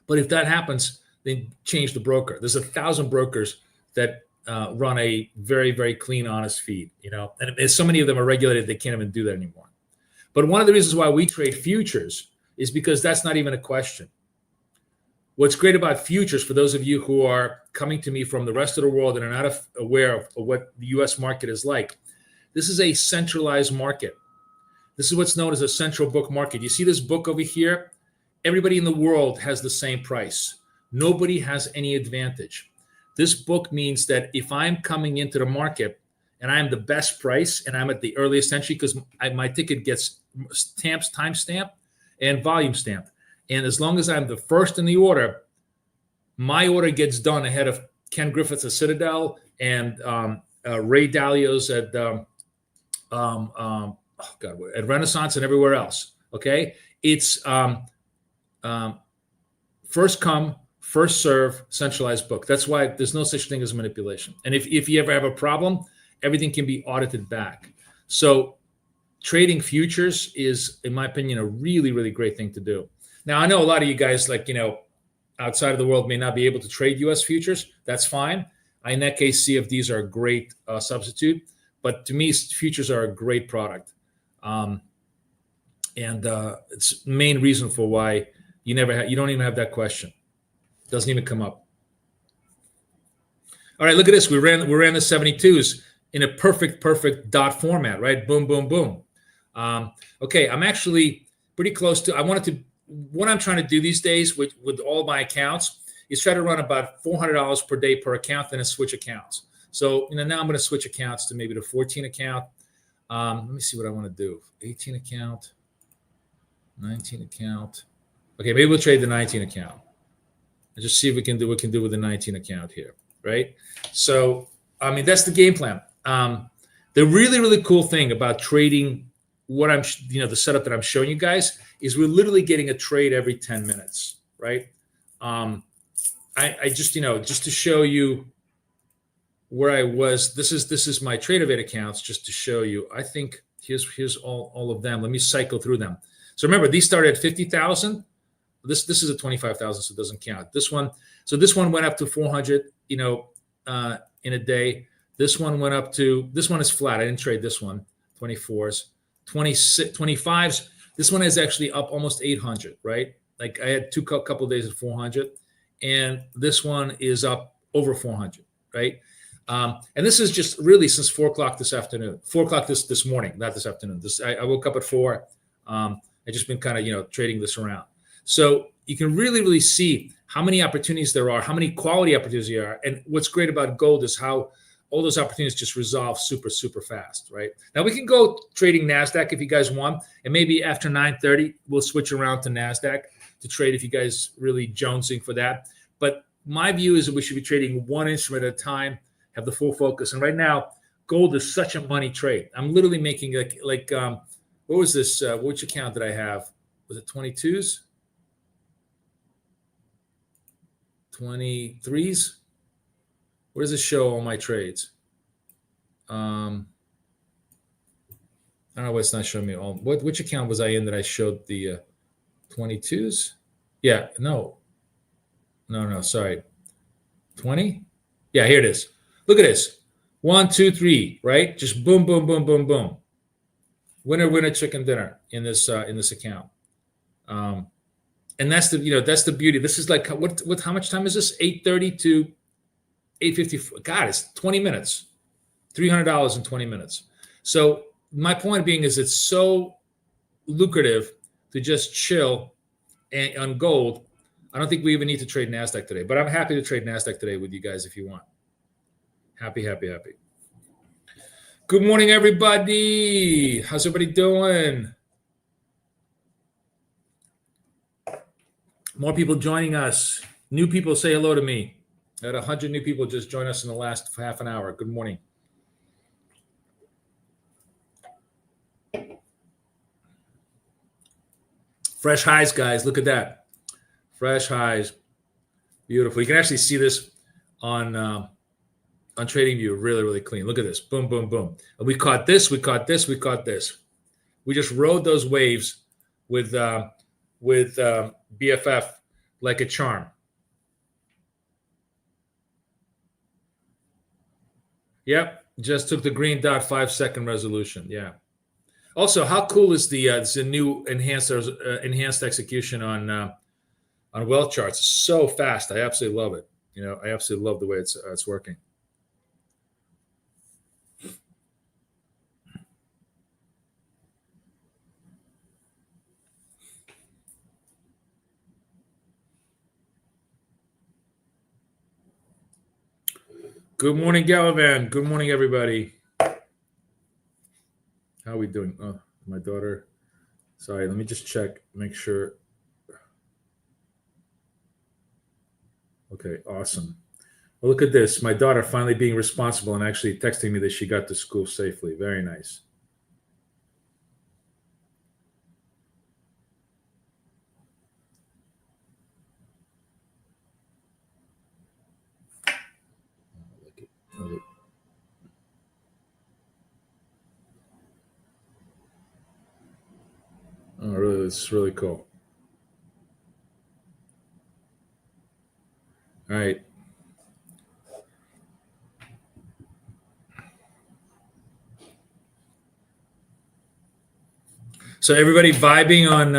Speaker 2: But if that happens, then change the broker. There's 1,000 brokers that run a very, very clean, honest feed, and so many of them are regulated, they can't even do that anymore. But one of the reasons why we trade futures is because that's not even a question. What's great about futures, for those of you who are coming to me from the rest of the world and are not aware of what the US market is like, this is a centralized market. This is what's known as a central book market. You see this book over here? Everybody in the world has the same price. Nobody has any advantage. This book means that if I'm coming into the market and I'm the best price and I'm at the earliest entry, because my ticket gets time stamp and volume stamp. And as long as I'm the first in the order, my order gets done ahead of Ken Griffiths at Citadel and Ray Dalio's at at Renaissance and everywhere else. Okay, it's first come, first serve, centralized book. That's why there's no such thing as manipulation. And if you ever have a problem, everything can be audited back. So trading futures is, in my opinion, a really, really great thing to do. Now, I know a lot of you guys, like, outside of the world may not be able to trade U.S. futures. That's fine. In that case, CFDs are a great substitute. But to me, futures are a great product. And it's the main reason for why you don't even have that question. It doesn't even come up. All right, look at this. We ran the 72s in a perfect dot format, right? Boom, boom, boom. Okay, I'm actually pretty close to, what I'm trying to do these days with all my accounts is try to run about $400 per day per account, then switch accounts. So, now I'm going to switch accounts to maybe the 14 account. Let me see what I want to do. 18 account, 19 account. Okay, maybe we'll trade the 19 account. Let's just see if we can do what we can do with the 19 account here, right? So, that's the game plan. The really, really cool thing about trading the setup that I'm showing you guys is we're literally getting a trade every 10 minutes, right? I just, just to show you where I was, this is my TradeOvate accounts, just to show you. I think here's all of them. Let me cycle through them. So remember, these started at 50,000. This is a 25,000, so it doesn't count. This one went up to 400, in a day. This one is flat. I didn't trade this one. 24s, 26, 25s. This one is actually up almost 800, right? Like I had couple of days at 400, and this one is up over 400, right? And this is just really since 4 o'clock this afternoon, 4 o'clock this morning, not this afternoon. I woke up at 4. I just been kind of, trading this around. So you can really, really see how many opportunities there are, how many quality opportunities there are. And what's great about gold is how all those opportunities just resolve super, super fast, right? Now we can go trading NASDAQ if you guys want. And maybe after 9:30, we'll switch around to NASDAQ to trade if you guys really jonesing for that. But my view is that we should be trading one instrument at a time, have the full focus. And right now, gold is such a money trade. I'm literally making like what was this? Which account did I have? Was it 22s? 23s? What does it show all my trades? I don't know why it's not showing me all. Which account was I in that I showed the 22s? Yeah, no, sorry. 20? Yeah, here it is. Look at this. 1, 2, 3, right? Just boom, boom, boom, boom, boom. Winner, chicken dinner in this account. And that's the beauty. This is like what how much time is this? 8:30 to 8:54. God, it's 20 minutes. $300 in 20 minutes. So my point being is it's so lucrative to just chill on gold. I don't think we even need to trade NASDAQ today, but I'm happy to trade NASDAQ today with you guys if you want. Happy. Good morning, everybody. How's everybody doing? More people joining us. New people, say hello to me. I had 100 new people just join us in the last half an hour. Good morning. Fresh highs, guys. Look at that. Fresh highs. Beautiful. You can actually see this on TradingView really, really clean. Look at this. Boom, boom, boom. And we caught this. We caught this. We caught this. We just rode those waves with BFF like a charm. Yep, just took the green dot 5-second resolution. Yeah. Also, how cool is the new enhanced execution on on wealth charts. It's so fast. I absolutely love it. I absolutely love the way it's working. Good morning, Gallivan. Good morning, everybody. How are we doing? Oh, my daughter. Sorry, let me just check, make sure. Okay, awesome. Well, look at this. My daughter finally being responsible and actually texting me that she got to school safely. Very nice. Oh, really? It's really cool. All right. So everybody vibing on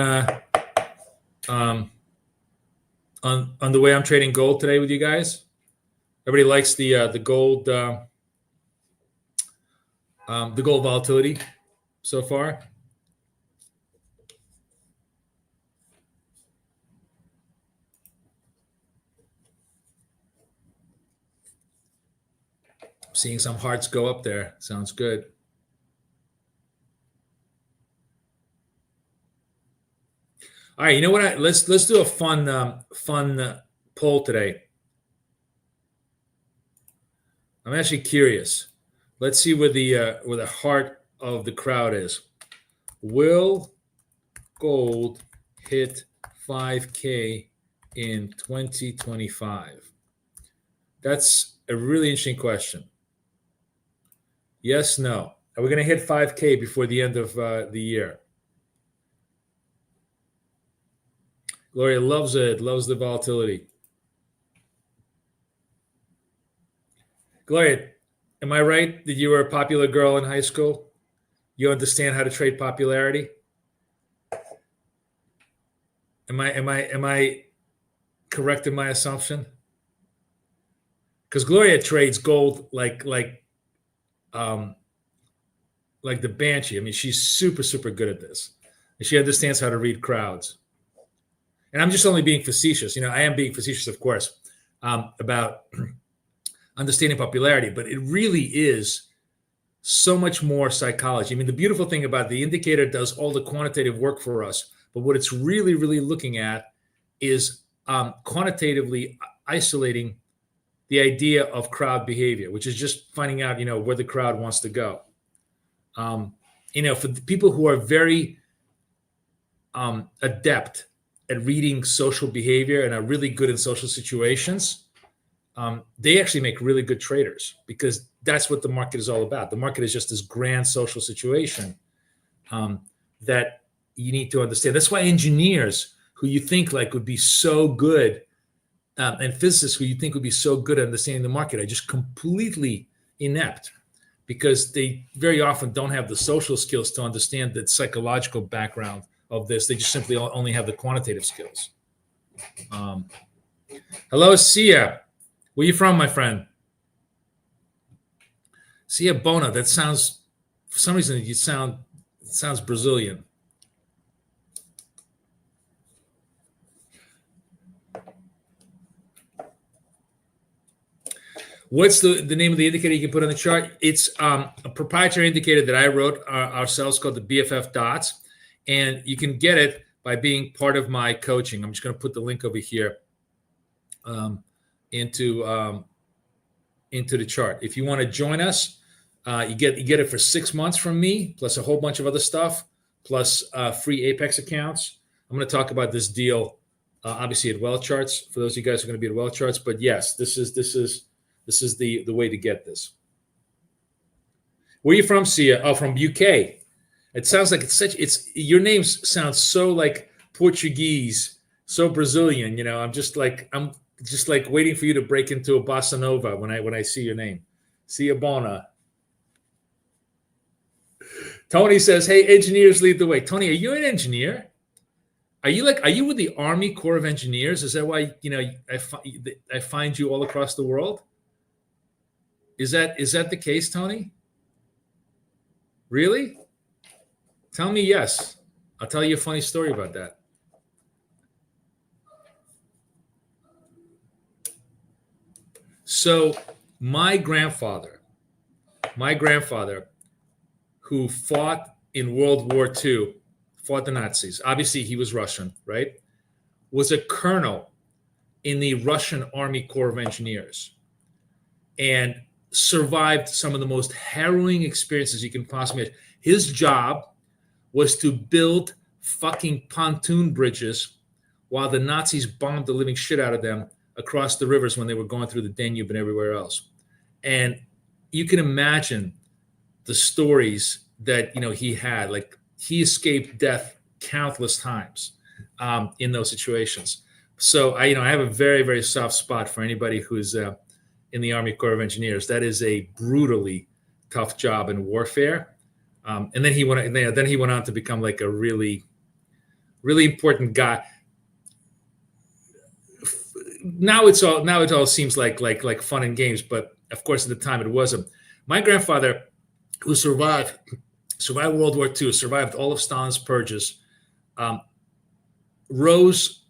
Speaker 2: the way I'm trading gold today with you guys. Everybody likes the gold volatility so far. Seeing some hearts go up there. Sounds good. All right, you know what? Let's do a fun poll today. I'm actually curious. Let's see where the heart of the crowd is. Will gold hit 5K in 2025? That's a really interesting question. Yes, no. Are we going to hit 5K before the end of the year? Gloria loves it, loves the volatility. Gloria, am I right that you were a popular girl in high school? You understand how to trade popularity? Am I correct in my assumption? Because Gloria trades gold like the banshee. I mean, she's super good at this, and she understands how to read crowds. And I'm just only being facetious. I am being facetious, of course, about understanding popularity, but it really is so much more psychology. I mean, the beautiful thing about the indicator does all the quantitative work for us, but what it's really looking at is quantitatively isolating the idea of crowd behavior, which is just finding out, where the crowd wants to go. For the people who are very adept at reading social behavior and are really good in social situations, they actually make really good traders, because that's what the market is all about. The market is just this grand social situation that you need to understand. That's why engineers who you think would be so good, and physicists who you think would be so good at understanding the market are just completely inept, because they very often don't have the social skills to understand the psychological background of this. They just simply only have the quantitative skills. Hello, Sia. Where you from, my friend? Sia Bona. That sounds, for some reason, it sounds Brazilian. What's the name of the indicator you can put on the chart? It's a proprietary indicator that I wrote ourselves called the BFF dots. And you can get it by being part of my coaching. I'm just going to put the link over here into the chart. If you want to join us, you get it for 6 months from me, plus a whole bunch of other stuff, plus free Apex accounts. I'm going to talk about this deal, obviously at Wealth Charts, for those of you guys who are going to be at Wealth Charts. But yes, this is the way to get this. Where are you from, Sia? Oh, from UK. It sounds like your name sounds so like Portuguese, so Brazilian. I'm just like waiting for you to break into a bossa nova when I see your name. Sia Bona. Tony says, "Hey, engineers lead the way." Tony, are you an engineer? Are you with the Army Corps of Engineers? Is that why I find you all across the world? Is that the case, Tony? Really? Tell me yes. I'll tell you a funny story about that. So my grandfather, who fought in World War II, fought the Nazis. Obviously, he was Russian, right? Was a colonel in the Russian Army Corps of Engineers and survived some of the most harrowing experiences you can possibly imagine. His job was to build fucking pontoon bridges while the Nazis bombed the living shit out of them across the rivers when they were going through the Danube and everywhere else. And you can imagine the stories that he had. Like, he escaped death countless times in those situations. So I have a very, very soft spot for anybody who's in the Army Corps of Engineers. That is a brutally tough job in warfare. And then he went on to become like a really, really important guy. Now it all seems like fun and games, but of course at the time it wasn't. My grandfather, who survived World War II, survived all of Stalin's purges, rose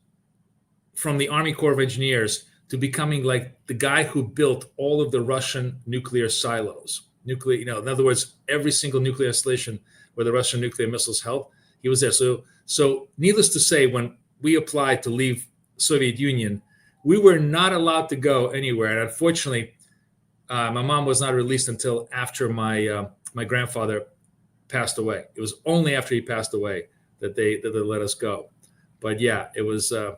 Speaker 2: from the Army Corps of Engineers to becoming like the guy who built all of the Russian nuclear silos. In other words, every single nuclear installation where the Russian nuclear missiles held, he was there. So needless to say, when we applied to leave Soviet Union, we were not allowed to go anywhere. And unfortunately, my mom was not released until after my grandfather passed away. It was only after he passed away that they let us go. But yeah, it was a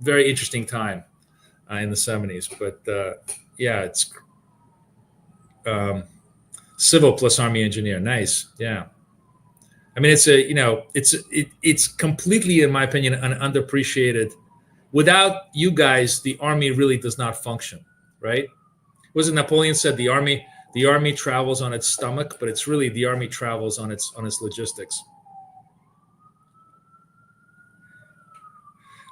Speaker 2: very interesting time in the 70s. But yeah, it's civil plus Army engineer. Nice. Yeah. I mean, it's completely, in my opinion, an underappreciated. Without you guys, the Army really does not function, right? Wasn't Napoleon said the army travels on its stomach, but it's really the Army travels on its logistics.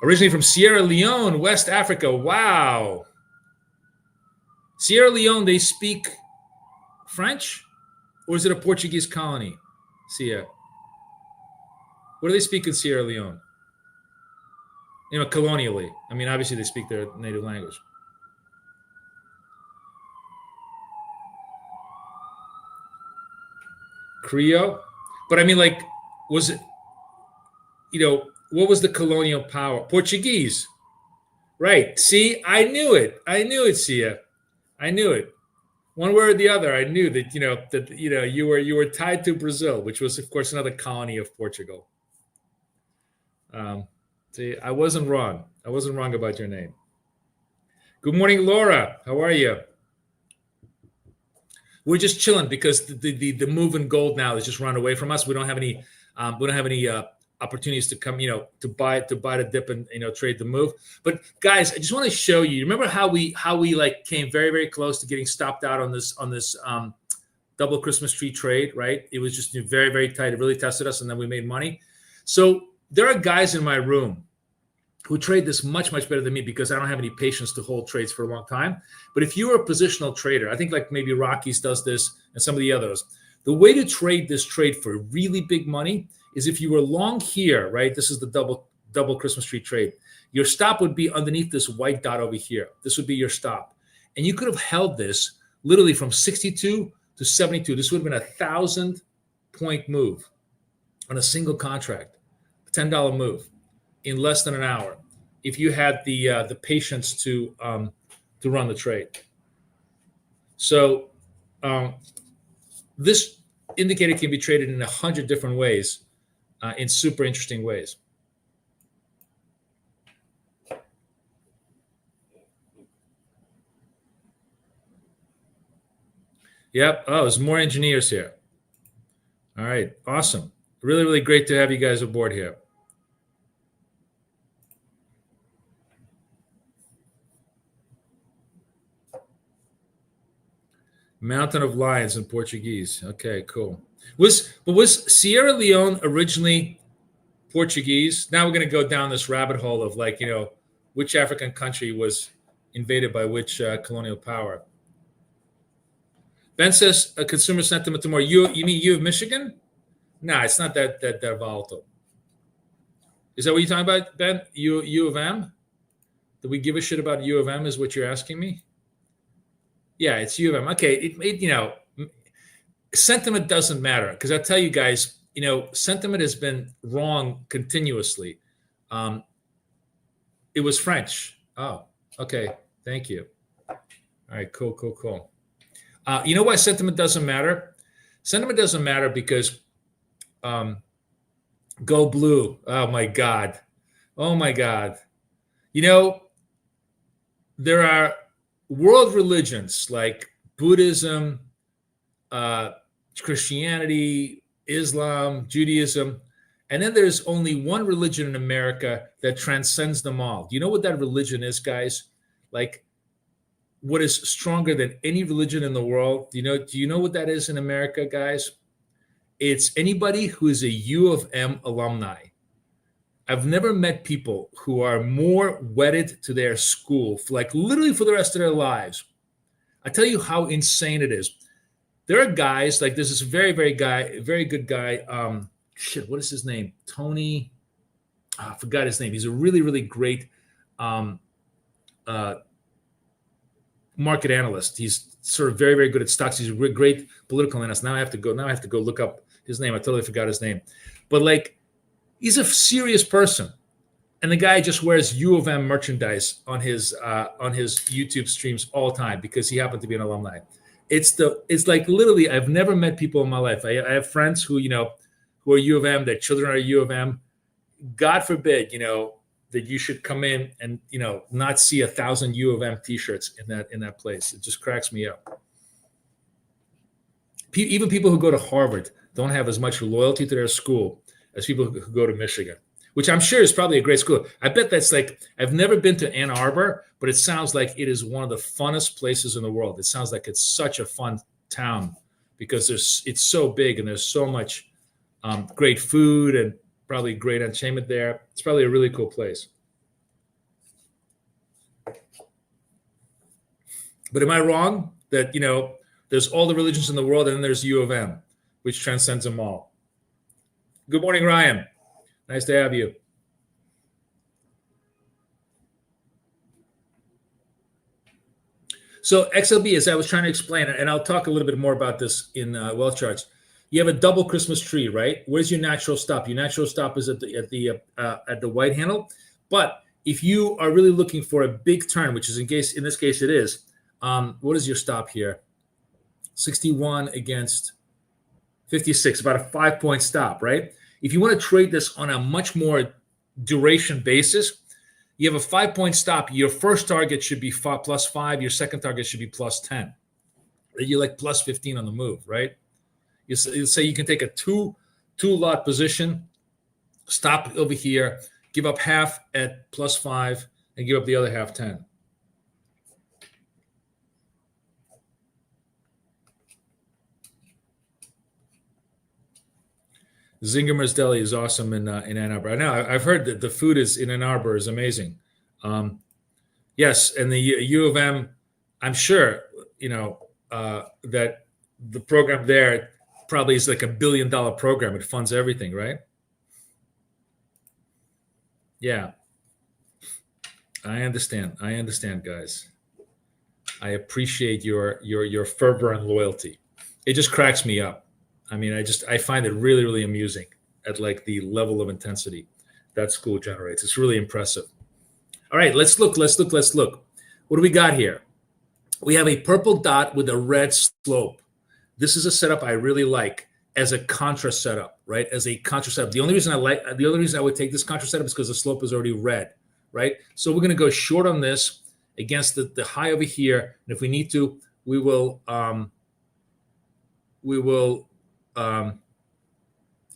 Speaker 2: Originally from Sierra Leone, West Africa. Wow. Sierra Leone, they speak French, or is it a Portuguese colony? Sia. What do they speak in Sierra Leone? Colonially. I mean, obviously they speak their native language. Creole? But I mean, like, was it, what was the colonial power? Portuguese. Right. See, I knew it, Sia. I knew it. One way or the other, I knew that, you were tied to Brazil, which was, of course, another colony of Portugal. See, I wasn't wrong. I wasn't wrong about your name. Good morning, Laura. How are you? We're just chilling because the move in gold now has just run away from us. We don't have any opportunities to come, to buy the dip and trade the move. But guys, I just want to show you. Remember how we like came very, very close to getting stopped out on this double Christmas tree trade, right? It was just very, very tight. It really tested us, and then we made money. So there are guys in my room who trade this much, much better than me because I don't have any patience to hold trades for a long time. But if you are a positional trader, I think like maybe Rockies does this and some of the others, the way to trade this trade for really big money is if you were long here, right? This is the double Christmas tree trade. Your stop would be underneath this white dot over here. This would be your stop. And you could have held this literally from 62 to 72. This would have been 1,000-point move on a single contract, a $10 move in less than an hour, if you had the patience to run the trade. So this indicator can be traded in 100 different ways, in super interesting ways. Yep. Oh, there's more engineers here. All right. Awesome. Really, really great to have you guys aboard here. Mountain of Lions in Portuguese. Okay, cool. Was Sierra Leone originally Portuguese. Now we're going to go down this rabbit hole of like, which African country was invaded by which colonial power. Ben says consumer sentiment tomorrow. You mean U of Michigan? Nah, it's not that volatile. Is that what you're talking about, Ben? U of M? Do we give a shit about U of M? Is what you're asking me? Yeah, it's U of M. Okay, sentiment doesn't matter because I tell you guys, sentiment has been wrong continuously. It was French. Oh, okay. Thank you. All right, cool. You know why sentiment doesn't matter? Sentiment doesn't matter because go blue. Oh my God. There are world religions like Buddhism, Christianity, Islam, Judaism, and then there's only one religion in America that transcends them all. Do you know what that religion is, guys? Like, what is stronger than any religion in the world? Do you know what that is in America, guys? It's anybody who is a U of M alumni. I've never met people who are more wedded to their school, literally for the rest of their lives. I tell you how insane it is. There are guys like there's this very good guy. What is his name? Tony. I forgot his name. He's a really, really great market analyst. He's sort of very, very good at stocks. He's a great political analyst. Now I have to go look up his name. I totally forgot his name. But he's a serious person. And the guy just wears U of M merchandise on his YouTube streams all the time because he happened to be an alumni. It's like literally, I've never met people in my life. I have friends who are U of M, their children are U of M. God forbid, that you should come in and, not see 1,000 U of M t-shirts in that place. It just cracks me up. Even people who go to Harvard don't have as much loyalty to their school as people who go to Michigan, which I'm sure is probably a great school. I bet that's I've never been to Ann Arbor, but it sounds like it is one of the funnest places in the world. It sounds like it's such a fun town because it's so big and there's so much great food and probably great entertainment there. It's probably a really cool place. But am I wrong that, there's all the religions in the world and then there's U of M, which transcends them all? Good morning, Ryan. Nice to have you. So XLB, as I was trying to explain, and I'll talk a little bit more about this in wealth charts. You have a double Christmas tree, right? Where's your natural stop? Your natural stop is at the white handle. But if you are really looking for a big turn, which is in this case it is, what is your stop here? 61 against 56, about a 5-point stop, right? If you want to trade this on a much more duration basis, you have a 5-point stop. Your first target should be +5. Your second target should be +10. You're like +15 on the move, right? You say you can take a two lot position, stop over here, give up half at +5, and give up the other half 10. Zingerman's Deli is awesome in Ann Arbor. I know. I've heard that the food in Ann Arbor is amazing. Yes, and the U of M, I'm sure, that the program there probably is like $1 billion program. It funds everything, right? Yeah. I understand, guys. I appreciate your fervor and loyalty. It just cracks me up. I mean, I find it really, really amusing at the level of intensity that school generates. It's really impressive. All right, let's look. What do we got here? We have a purple dot with a red slope. This is a setup I really like as a contra setup, right? As a contra setup. The only reason I would take this contra setup is because the slope is already red, right? So we're going to go short on this against the high over here. And if we need to, we will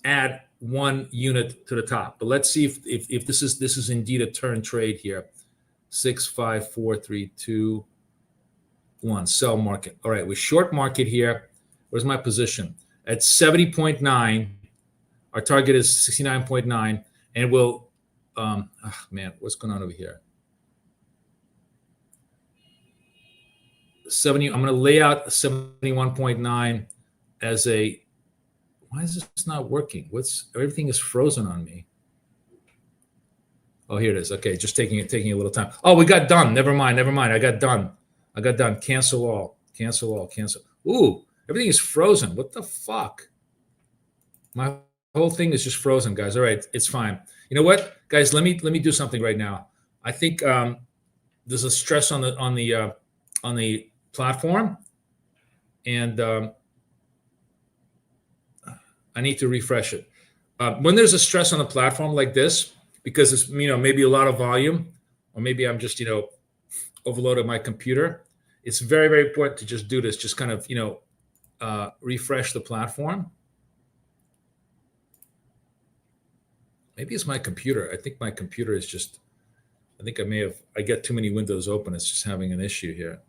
Speaker 2: add 1 unit to the top. But let's see if this is indeed a turn trade here. 6, 5, 4, 3, 2, 1. Sell market. All right, we short market here. Where's my position? At 70.9. Our target is 69.9. and we'll, man, what's going on over here? 70. I'm going to lay out 71.9 as a. Why is this not working? Everything is frozen on me. Oh, here it is. Okay, just taking a little time. Oh, we got done. Never mind. I got done. Cancel all. Ooh, everything is frozen. What the fuck? My whole thing is just frozen, guys. All right, it's fine. You know what, guys? Let me do something right now. I think there's a stress on the platform, and I need to refresh it. When there's a stress on a platform like this, because it's maybe a lot of volume, or maybe I'm just overloaded my computer, it's very, very important to just do this. Just kind of refresh the platform. Maybe it's my computer. I think my computer is just. I think I get too many windows open. It's just having an issue here.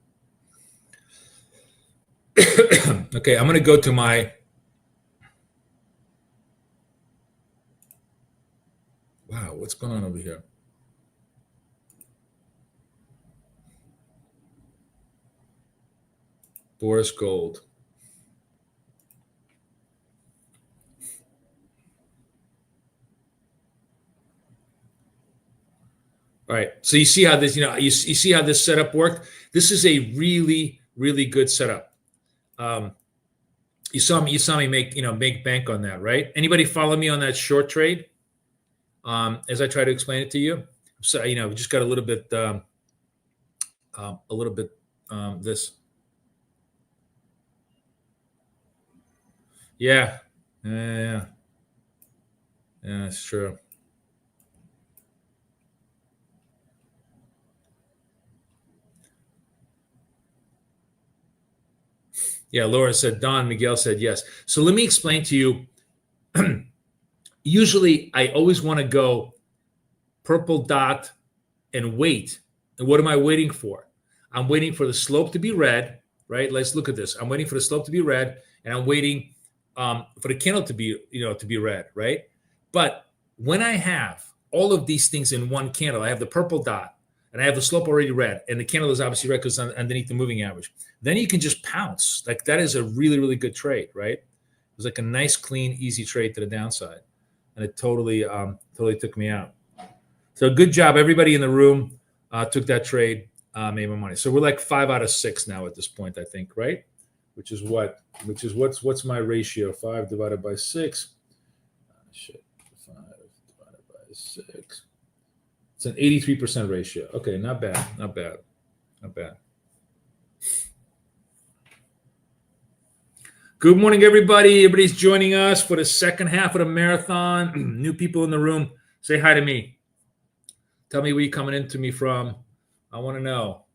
Speaker 2: Okay, I'm going to go to my. Wow, what's going on over here? Boris Gold. All right, so you see how this, you see how this setup worked. This is a really, really good setup. You saw me make bank on that, right? Anybody follow me on that short trade? As I try to explain it to you, so we just got a little bit this. Yeah, it's true. Yeah, Laura said Don. Miguel said yes. So let me explain to you. Usually, I always want to go purple dot and wait. And what am I waiting for? I'm waiting for the slope to be red, right? Let's look at this. I'm waiting for the slope to be red, and I'm waiting for the candle to be red, right? But when I have all of these things in one candle, I have the purple dot, and I have the slope already red, and the candle is obviously red because it's underneath the moving average. Then you can just pounce. Like that is a really, really good trade, right? It was like a nice, clean, easy trade to the downside, and it totally took me out. So good job, everybody in the room took that trade, made my money. So we're like 5 out of 6 now at this point, I think, right? Which is what's my ratio? 5 divided by 6. 5 divided by 6. It's an 83% ratio. Okay, not bad. Good morning, everybody. Everybody's joining us for the second half of the marathon. New people in the room, say hi to me. Tell me where you're coming into me from. I want to know.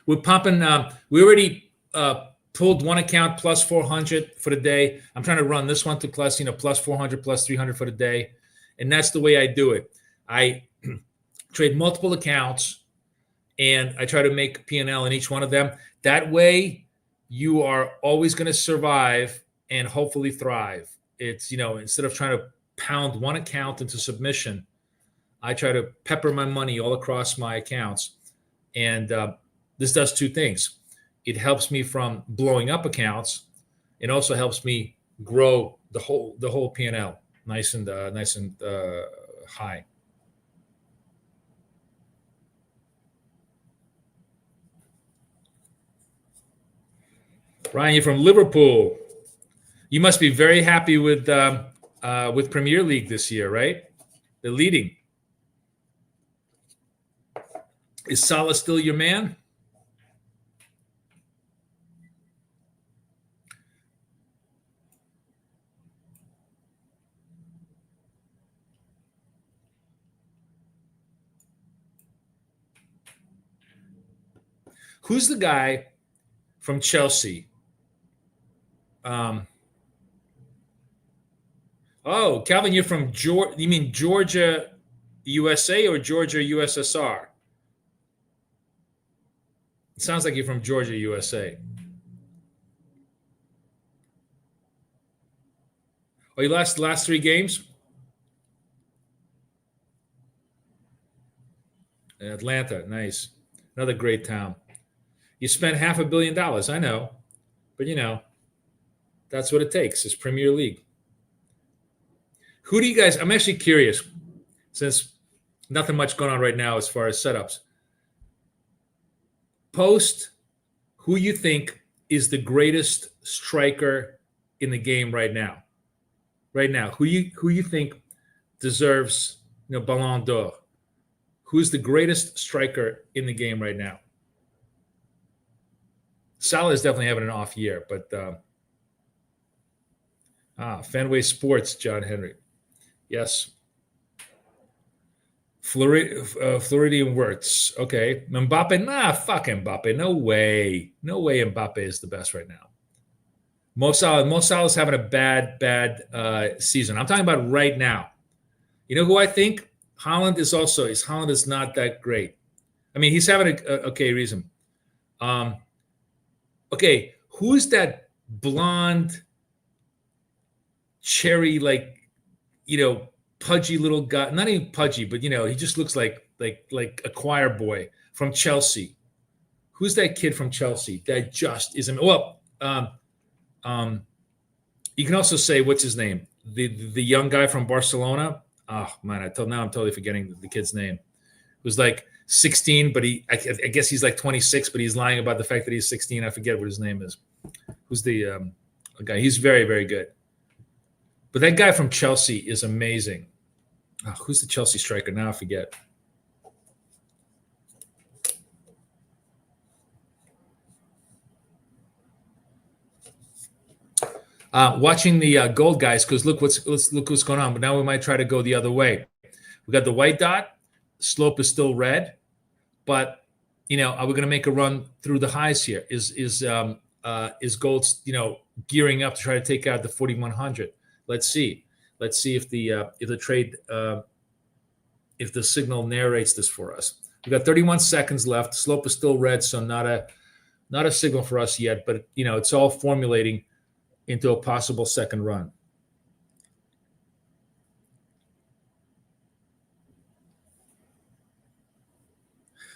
Speaker 2: We're pumping. We already pulled one account plus 400 for the day. I'm trying to run this one to plus 400, plus 300 for the day. And that's the way I do it. I trade multiple accounts, and I try to make P&L in each one of them. That way, you are always going to survive and hopefully thrive. It's, instead of trying to pound one account into submission, I try to pepper my money all across my accounts. And this does two things. It helps me from blowing up accounts. It also helps me grow the whole P&L nice and high. Ryan, you're from Liverpool. You must be very happy with Premier League this year, right? They're leading. Is Salah still your man? Who's the guy from Chelsea? Oh, Calvin, you're from Georgia. You mean Georgia, USA, or Georgia, USSR? It sounds like you're from Georgia, USA. Oh, you lost the last 3 games? Atlanta, nice. Another great town. You spent $500 million, I know. But, that's what it takes. It's Premier League. Who do you guys, I'm actually curious, since nothing much going on right now as far as setups. Post who you think is the greatest striker in the game right now. Right now, who you think deserves, Ballon d'Or? Who's the greatest striker in the game right now? Salah is definitely having an off year, but Fenway Sports, John Henry. Yes. Floridian Wirtz. Okay. Mbappe. Nah, fuck Mbappe. No way. No way Mbappe is the best right now. Mo Salah's having a bad season. I'm talking about right now. You know who I think? Haaland is not that great. I mean, he's having a okay reason. Okay, who's that blonde, cherry, pudgy little guy? Not even pudgy, but he just looks like a choir boy from Chelsea. Who's that kid from Chelsea? That just isn't. Well, you can also say, what's his name? The young guy from Barcelona. Oh man, now I'm totally forgetting the kid's name. It was like 16, but I guess he's like 26, but he's lying about the fact that he's 16. I forget what his name is. Who's the guy? He's very, very good. But that guy from Chelsea is amazing. Oh, who's the Chelsea striker? Now I forget. Watching the gold guys, because look what's going on. But now we might try to go the other way. We got the white dot. Slope is still red, but are we going to make a run through the highs here? Is gold gearing up to try to take out the 4,100? Let's see. Let's see if the trade if the signal narrates this for us. We got 31 seconds left. Slope is still red, so not a signal for us yet. But it's all formulating into a possible second run.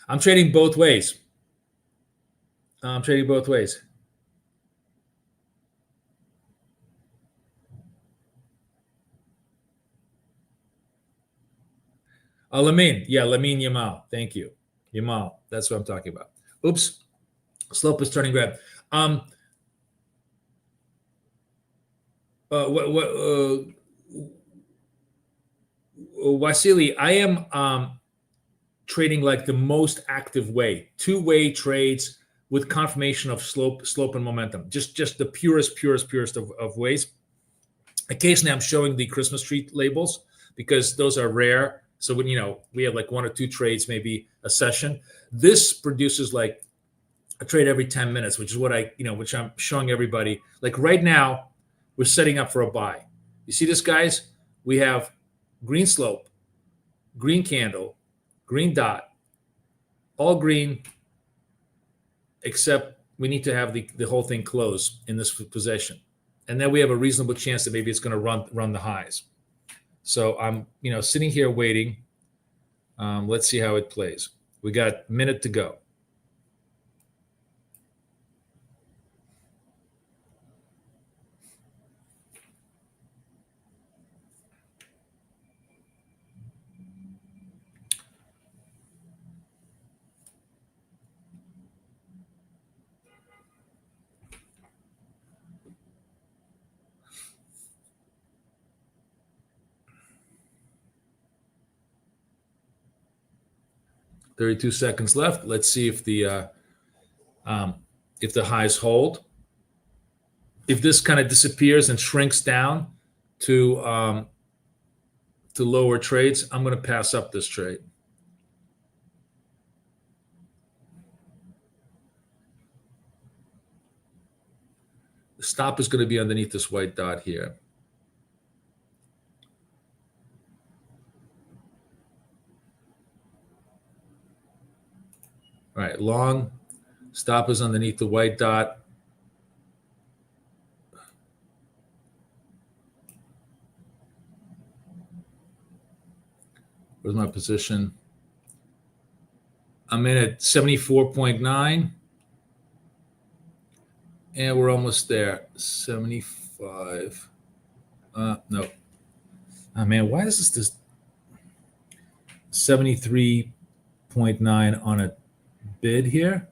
Speaker 2: I'm trading both ways. Lamine Yamal. Thank you. Yamal. That's what I'm talking about. Oops. Slope is turning red. Vasily, I am trading like the most active way, 2-way trades with confirmation of slope and momentum. Just the purest of ways. Occasionally I'm showing the Christmas tree labels because those are rare. So when we have like 1 or 2 trades, maybe a session. This produces like a trade every 10 minutes, which is what which I'm showing everybody. Like right now, we're setting up for a buy. You see this, guys? We have green slope, green candle, green dot, all green, except we need to have the whole thing close in this position. And then we have a reasonable chance that maybe it's going to run the highs. So I'm sitting here waiting. Let's see how it plays. We got a minute to go. $32 seconds left. Let's see if the highs hold. If this kind of disappears and shrinks down to lower trades, I'm going to pass up this trade. The stop is going to be underneath this white dot here. All right, long stop is underneath the white dot. Where's my position? I'm in at 74.9. And we're almost there. 75. No. Oh, man, why is this 73.9 on a bid here?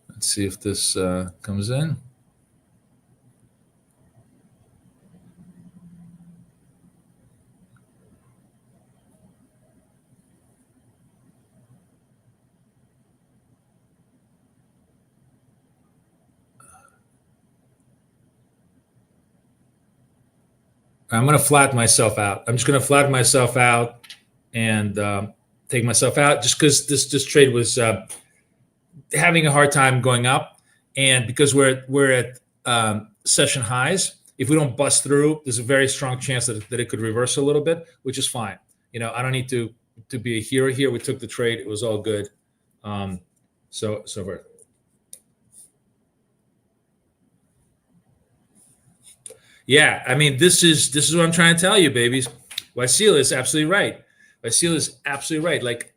Speaker 2: Let's see if this comes in. I'm going to flatten myself out. I'm just going to flatten myself out and take myself out just because this trade was having a hard time going up. And because we're at session highs, if we don't bust through, there's a very strong chance that it could reverse a little bit, which is fine. You know, I don't need to be a hero here. We took the trade. It was all good. So forth. Yeah, I mean, this is what I'm trying to tell you, babies. Wasil is absolutely right. Wasil is absolutely right. Like,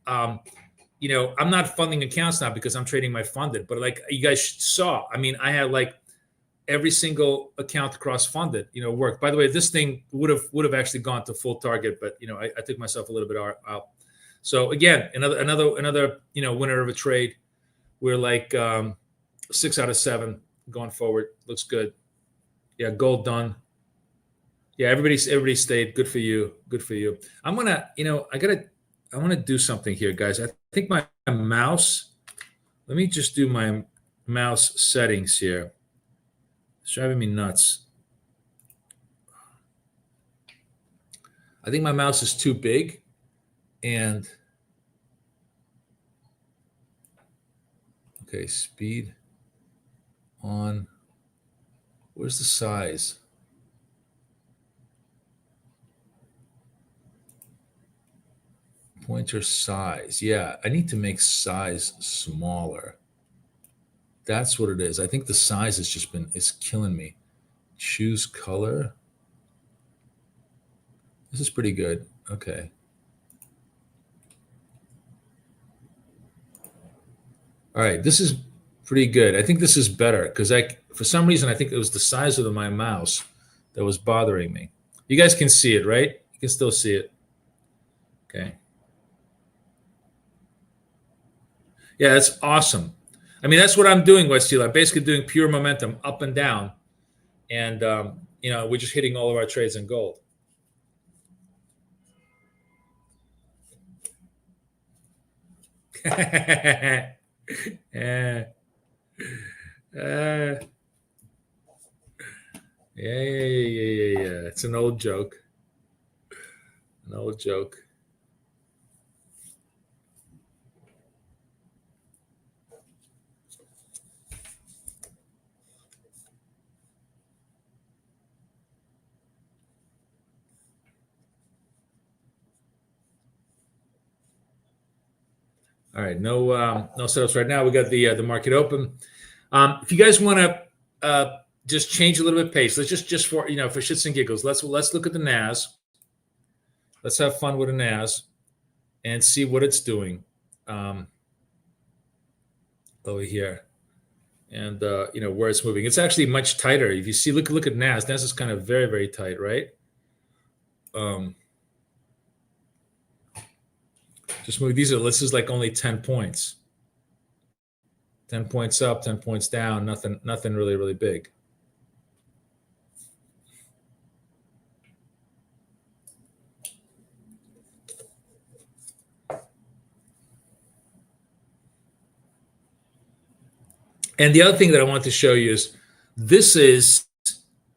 Speaker 2: you know, I'm not funding accounts now because I'm trading my funded, but like you guys saw, I mean, I had like every single account across funded, you know, worked. By the way, this thing would have actually gone to full target, but you know, I took myself a little bit out. So again, another you know, winner of a trade. We're like 6 out of 7 going forward. Looks good. Yeah, gold done. Yeah, everybody stayed. Good for you. Good for you. I'm gonna, you know, I want to do something here, guys. I think my mouse. Let me just do my mouse settings here. It's driving me nuts. I think my mouse is too big, and okay, speed on. Where's the size? Pointer size. Yeah, I need to make size smaller. That's what it is. I think the size has just is killing me. Choose color. This is pretty good. Okay. All right, this is pretty good. I think this is better because for some reason, I think it was the size of my mouse that was bothering me. You guys can see it, right? You can still see it. Okay. Yeah, that's awesome. I mean, that's what I'm doing, Westil. I'm basically doing pure momentum up and down. And, you know, we're just hitting all of our trades in gold. Yeah. Yeah. It's an old joke. An old joke. All right, no setups right now. We got the market open. If you guys want to just change a little bit pace, let's just for, you know, for shits and giggles, let's look at the NAS. Let's have fun with the NAS and see what it's doing over here, and you know, where it's moving. It's actually much tighter. If you see, look at NAS. NAS is kind of very, very tight, right? Just move. This is like only 10 points. 10 points up, 10 points down. Nothing really, really big. And the other thing that I want to show you is this is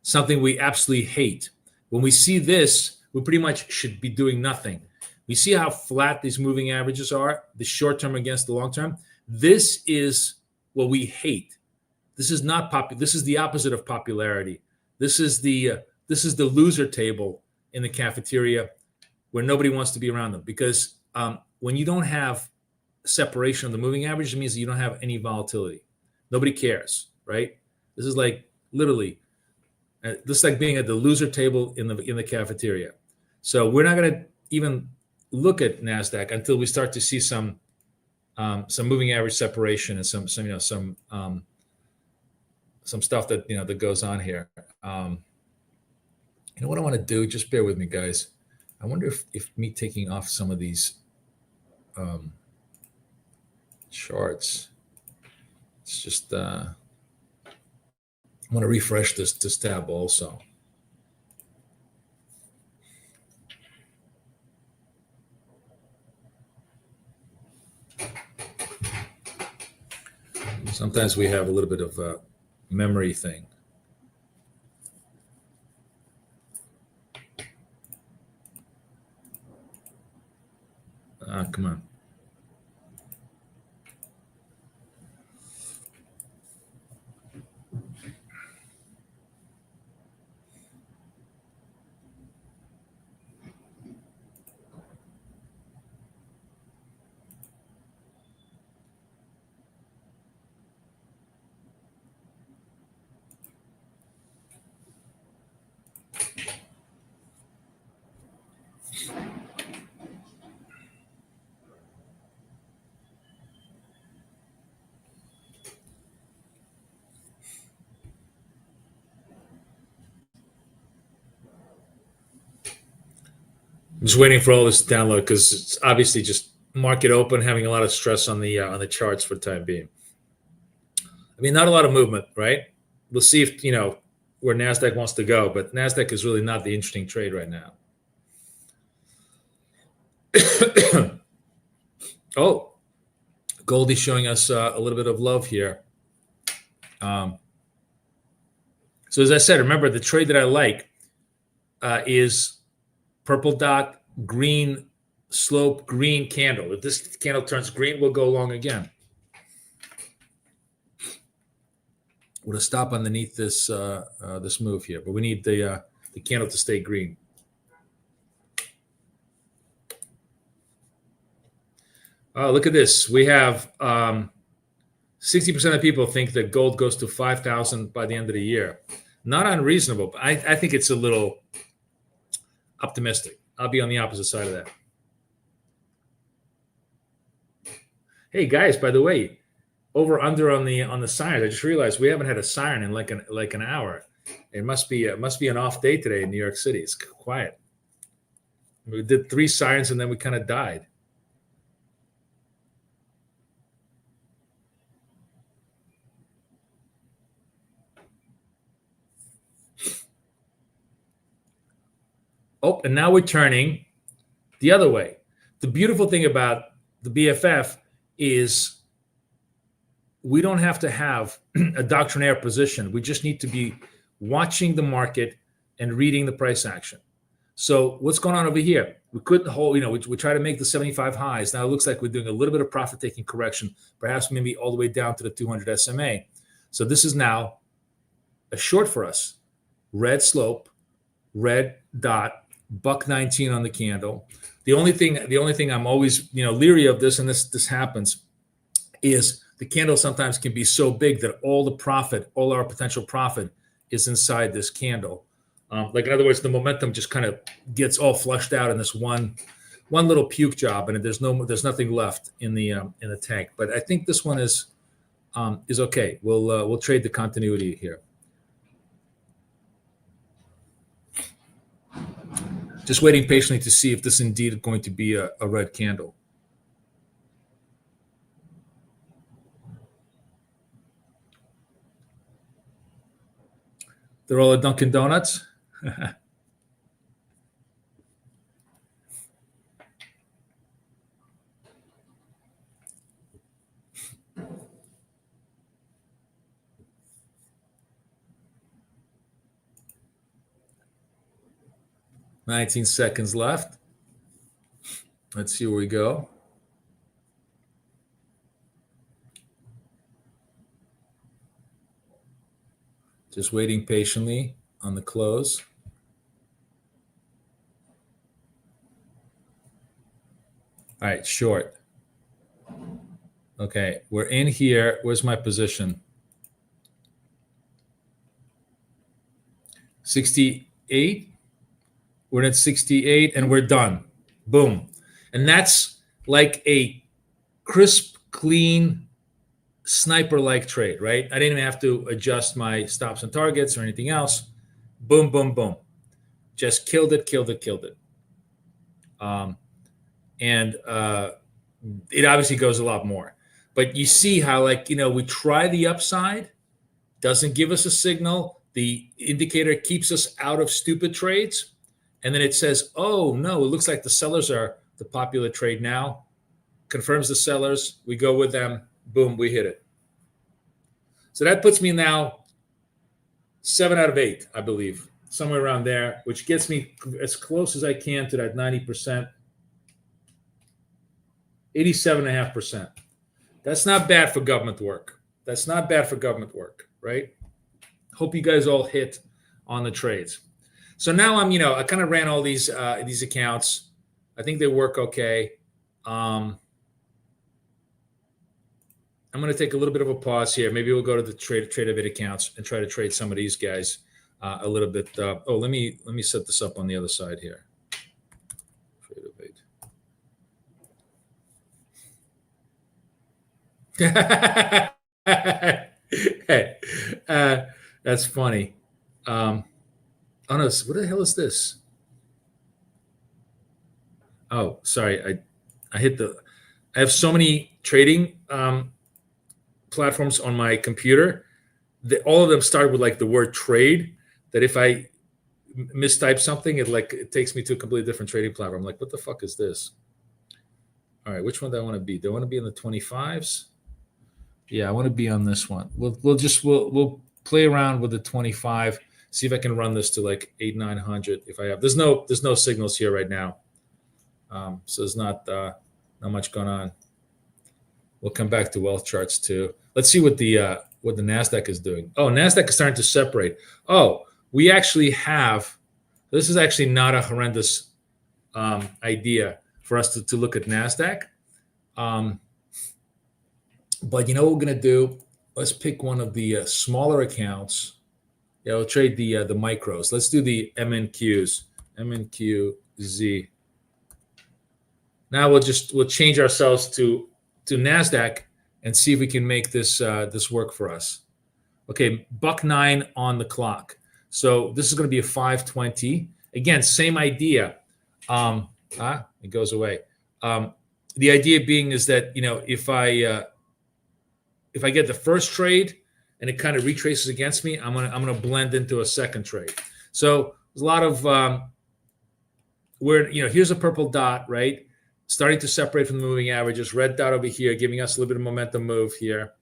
Speaker 2: something we absolutely hate. When we see this, we pretty much should be doing nothing. We see how flat these moving averages are, the short term against the long term. This is what we hate. This is not popular. This is the opposite of popularity. This is the loser table in the cafeteria where nobody wants to be around them, because when you don't have separation of the moving average, it means that you don't have any volatility. Nobody cares, right? This is like literally, this is like being at the loser table in the cafeteria. So we're not going to even look at NASDAQ until we start to see some moving average separation and some stuff that that goes on here. You know what I want to do? Just bear with me, guys. I wonder if me taking off some of these charts. It's just I want to refresh this tab also. Sometimes we have a little bit of a memory thing. Come on. I'm just waiting for all this to download because it's obviously just market open, having a lot of stress on the charts for the time being. I mean, not a lot of movement, right? We'll see if where NASDAQ wants to go, but NASDAQ is really not the interesting trade right now. Oh, Goldie's showing us a little bit of love here. So as I said, remember the trade that I like is purple dot, green slope, green candle. If this candle turns green, we'll go long again. With a stop underneath this this move here, but we need the candle to stay green. Oh, look at this. We have 60% of people think that gold goes to 5,000 by the end of the year. Not unreasonable, but I think it's a little optimistic. I'll be on the opposite side of that. Hey guys, by the way, over under on the sirens. I just realized we haven't had a siren in like an hour. It must be an off day today in New York City. It's quiet. We did 3 sirens and then we kind of died. Oh, and now we're turning the other way. The beautiful thing about the BFF is we don't have to have a doctrinaire position. We just need to be watching the market and reading the price action. So what's going on over here? We couldn't hold, we try to make the 75 highs. Now it looks like we're doing a little bit of profit-taking correction, perhaps maybe all the way down to the 200 SMA. So this is now a short for us. Red slope, red dot, $1.19 on the candle. The only thing I'm always leery of this, and this happens, is the candle sometimes can be so big that all our potential profit is inside this candle. Like in other words, the momentum just kind of gets all flushed out in this one little puke job, and there's nothing left in the tank. But I think this one is okay. We'll trade the continuity here. Just waiting patiently to see if this indeed is going to be a red candle. They're all at Dunkin' Donuts. $19 seconds left. Let's see where we go. Just waiting patiently on the close. All right, short. Okay, we're in here. Where's my position? 68. We're at 68 and we're done. Boom. And that's like a crisp, clean, sniper-like trade, right? I didn't even have to adjust my stops and targets or anything else. Boom, boom, boom. Just killed it. And it obviously goes a lot more. But you see how, like, we try the upside, doesn't give us a signal. The indicator keeps us out of stupid trades. And then it says, oh, no, it looks like the sellers are the popular trade now. Confirms the sellers. We go with them. Boom, we hit it. So that puts me now 7 out of 8, I believe, somewhere around there, which gets me as close as I can to that 90%, 87.5%. That's not bad for government work. Right? Hope you guys all hit on the trades. So now I kind of ran all these accounts. I think they work okay. I'm going to take a little bit of a pause here. Maybe we'll go to the trade of it accounts and try to trade some of these guys a little bit. Let me set this up on the other side here. Trade of it. That's funny. Oh no! What the hell is this? Oh, sorry. I hit the. I have so many trading platforms on my computer. All of them start with like the word trade. That if I mistype something, it takes me to a completely different trading platform. I'm like, what the fuck is this? All right, which one do I want to be? Do I want to be in the 25s? Yeah, I want to be on this one. We'll play around with the 25. See if I can run this to like 800-900 if I have. There's no signals here right now, so there's not much going on. We'll come back to wealth charts too. Let's see what the Nasdaq is doing. Oh, Nasdaq is starting to separate. Oh, we actually have. This is actually not a horrendous idea for us to look at Nasdaq. But you know what we're gonna do? Let's pick one of the smaller accounts. Yeah, we'll trade the micros. Let's do the MNQs. MNQZ. Now we'll change ourselves to Nasdaq and see if we can make this work for us. Okay, $1.09 on the clock. So this is going to be a 520. Again, same idea. It goes away. The idea being is that if I get the first trade and it kind of retraces against me, I'm gonna blend into a second trade. So there's a lot of here's a purple dot, right? Starting to separate from the moving averages. Red dot over here, giving us a little bit of momentum move here.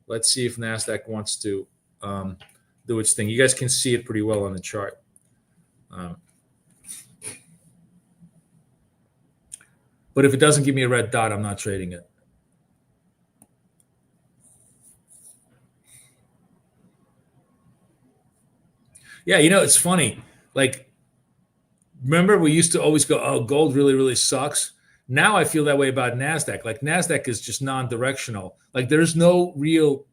Speaker 2: Let's see if Nasdaq wants to do its thing. You guys can see it pretty well on the chart. But if it doesn't give me a red dot, I'm not trading it. Yeah, it's funny. Like, remember we used to always go, oh, gold really, really sucks. Now I feel that way about NASDAQ. Like, NASDAQ is just non-directional. Like, there's no real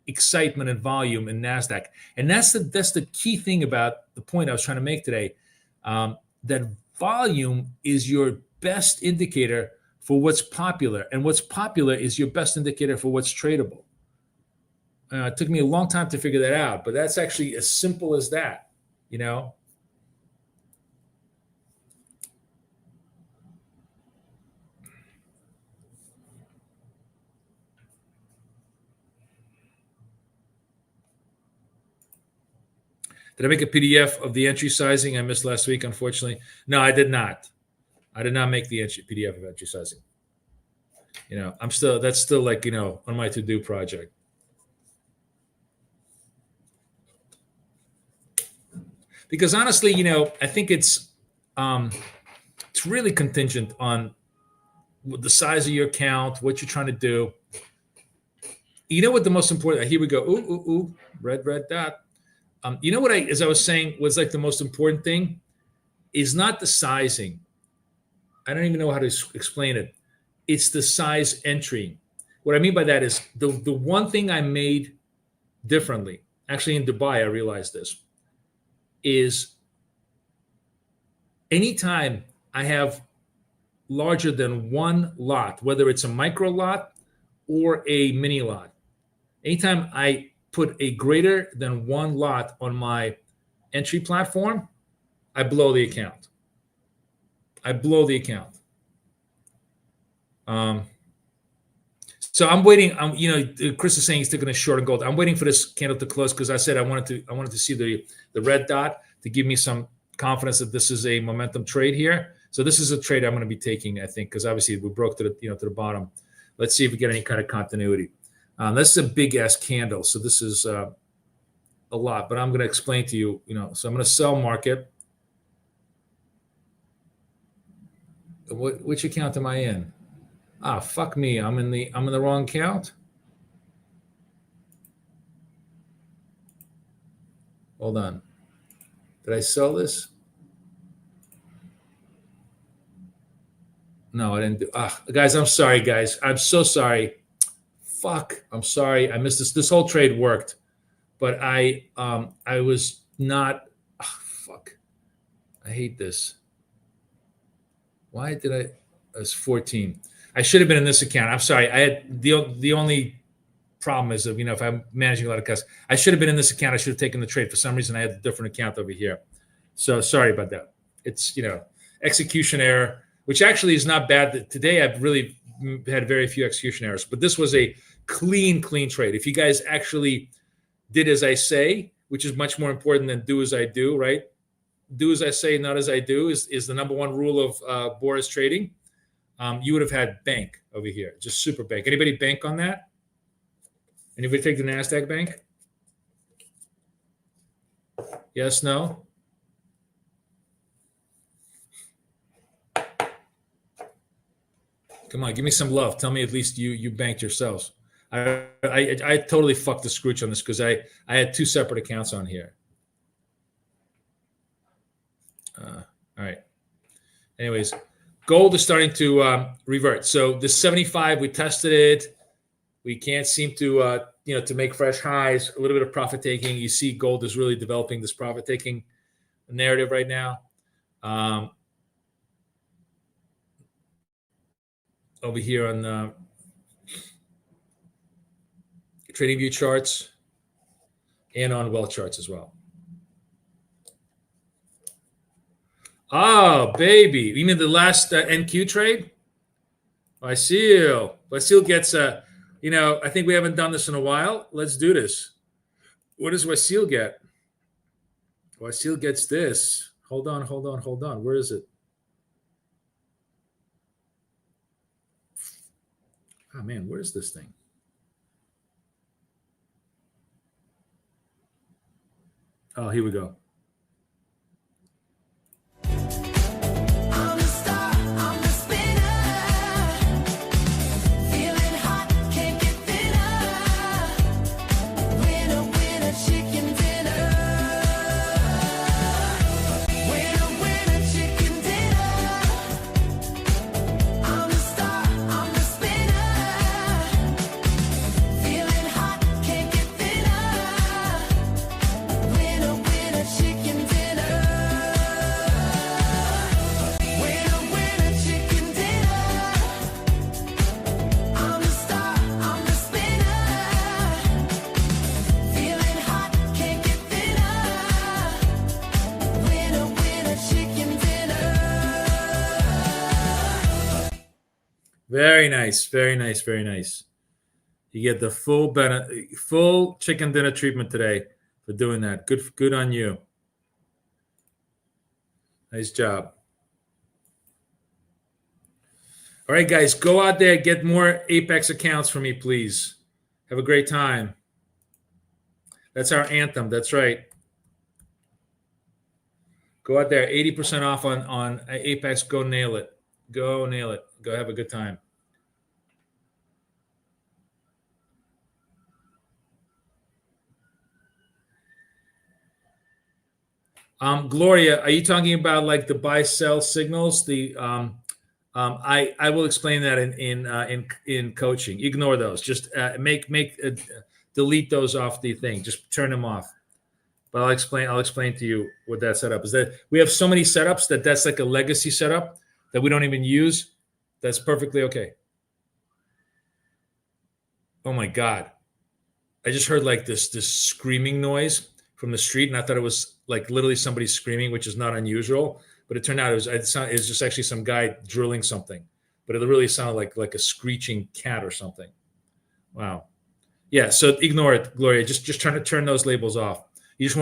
Speaker 2: excitement and volume in NASDAQ. And that's the key thing about the point I was trying to make today, that volume is your best indicator for what's popular. And what's popular is your best indicator for what's tradable. It took me a long time to figure that out, but that's actually as simple as that. Did I make a PDF of the entry sizing I missed last week, unfortunately? No, I did not. I did not make the PDF of entry sizing. That's still like, on my to-do project. Because honestly, I think it's really contingent on the size of your account, what you're trying to do. You know what the most important? Here we go. Ooh, red dot. You know what as I was saying, was like the most important thing is not the sizing. I don't even know how to explain it. It's the size entry. What I mean by that is the one thing I made differently. Actually, in Dubai, I realized this. Is anytime I have larger than one lot, whether it's a micro lot or a mini lot, anytime I put a greater than one lot on my entry platform, I blow the account. I blow the account. So I'm waiting. Chris is saying he's taking a short on gold. I'm waiting for this candle to close because I said I wanted to see the red dot to give me some confidence that this is a momentum trade here. So this is a trade I'm going to be taking, I think, because obviously we broke to the bottom. Let's see if we get any kind of continuity. This is a big ass candle, so this is a lot. But I'm going to explain to you. So I'm going to sell market. Which account am I in? Fuck me. I'm in the wrong account. Hold on. Did I sell this? No, I didn't do. Guys, I'm sorry, guys. I'm so sorry. Fuck. I'm sorry. I missed this. This whole trade worked, but I was not. Fuck. I hate this. Why did I? It was 14. I should have been in this account. I'm sorry. I had the only problem is if I'm managing a lot of customers, I should have been in this account. I should have taken the trade. For some reason, I had a different account over here. So sorry about that. It's execution error, which actually is not bad. Today I've really had very few execution errors, but this was a clean trade. If you guys actually did as I say, which is much more important than do as I do, right? Do as I say, not as I do is the number one rule of Boris trading. You would have had bank over here, just super bank. Anybody bank on that? Anybody take the NASDAQ bank? Yes, no? Come on, give me some love. Tell me at least you banked yourselves. I totally fucked the scrooch on this because I had two separate accounts on here. All right. Anyways, gold is starting to revert. So the 75, we tested it. We can't seem to to make fresh highs. A little bit of profit taking. You see, gold is really developing this profit taking narrative right now. Over here on trading view charts and on wealth charts as well. Oh, baby. You mean the last NQ trade? Wasil gets I think we haven't done this in a while. Let's do this. What does Wasil get? Wasil gets this. Hold on. Where is it? Oh, man, where's this thing? Oh, here we go. Very nice, very nice, very nice. You get the full chicken dinner treatment today for doing that. Good on you. Nice job. All right, guys, go out there, get more Apex accounts for me, please. Have a great time. That's our anthem. That's right. Go out there, 80% off on Apex. Go nail it. Go nail it. Go have a good time. Gloria, are you talking about like the buy sell signals? The I will explain that in coaching. Ignore those. Just delete those off the thing. Just turn them off. But I'll explain to you what that setup is. That we have so many setups that's like a legacy setup that we don't even use. That's perfectly okay. Oh my God. I just heard like this screaming noise from the street, and I thought it was like literally somebody screaming, which is not unusual. But it turned out it was just actually some guy drilling something. But it really sounded like a screeching cat or something. Wow. Yeah. So ignore it, Gloria. Just turn those labels off. You just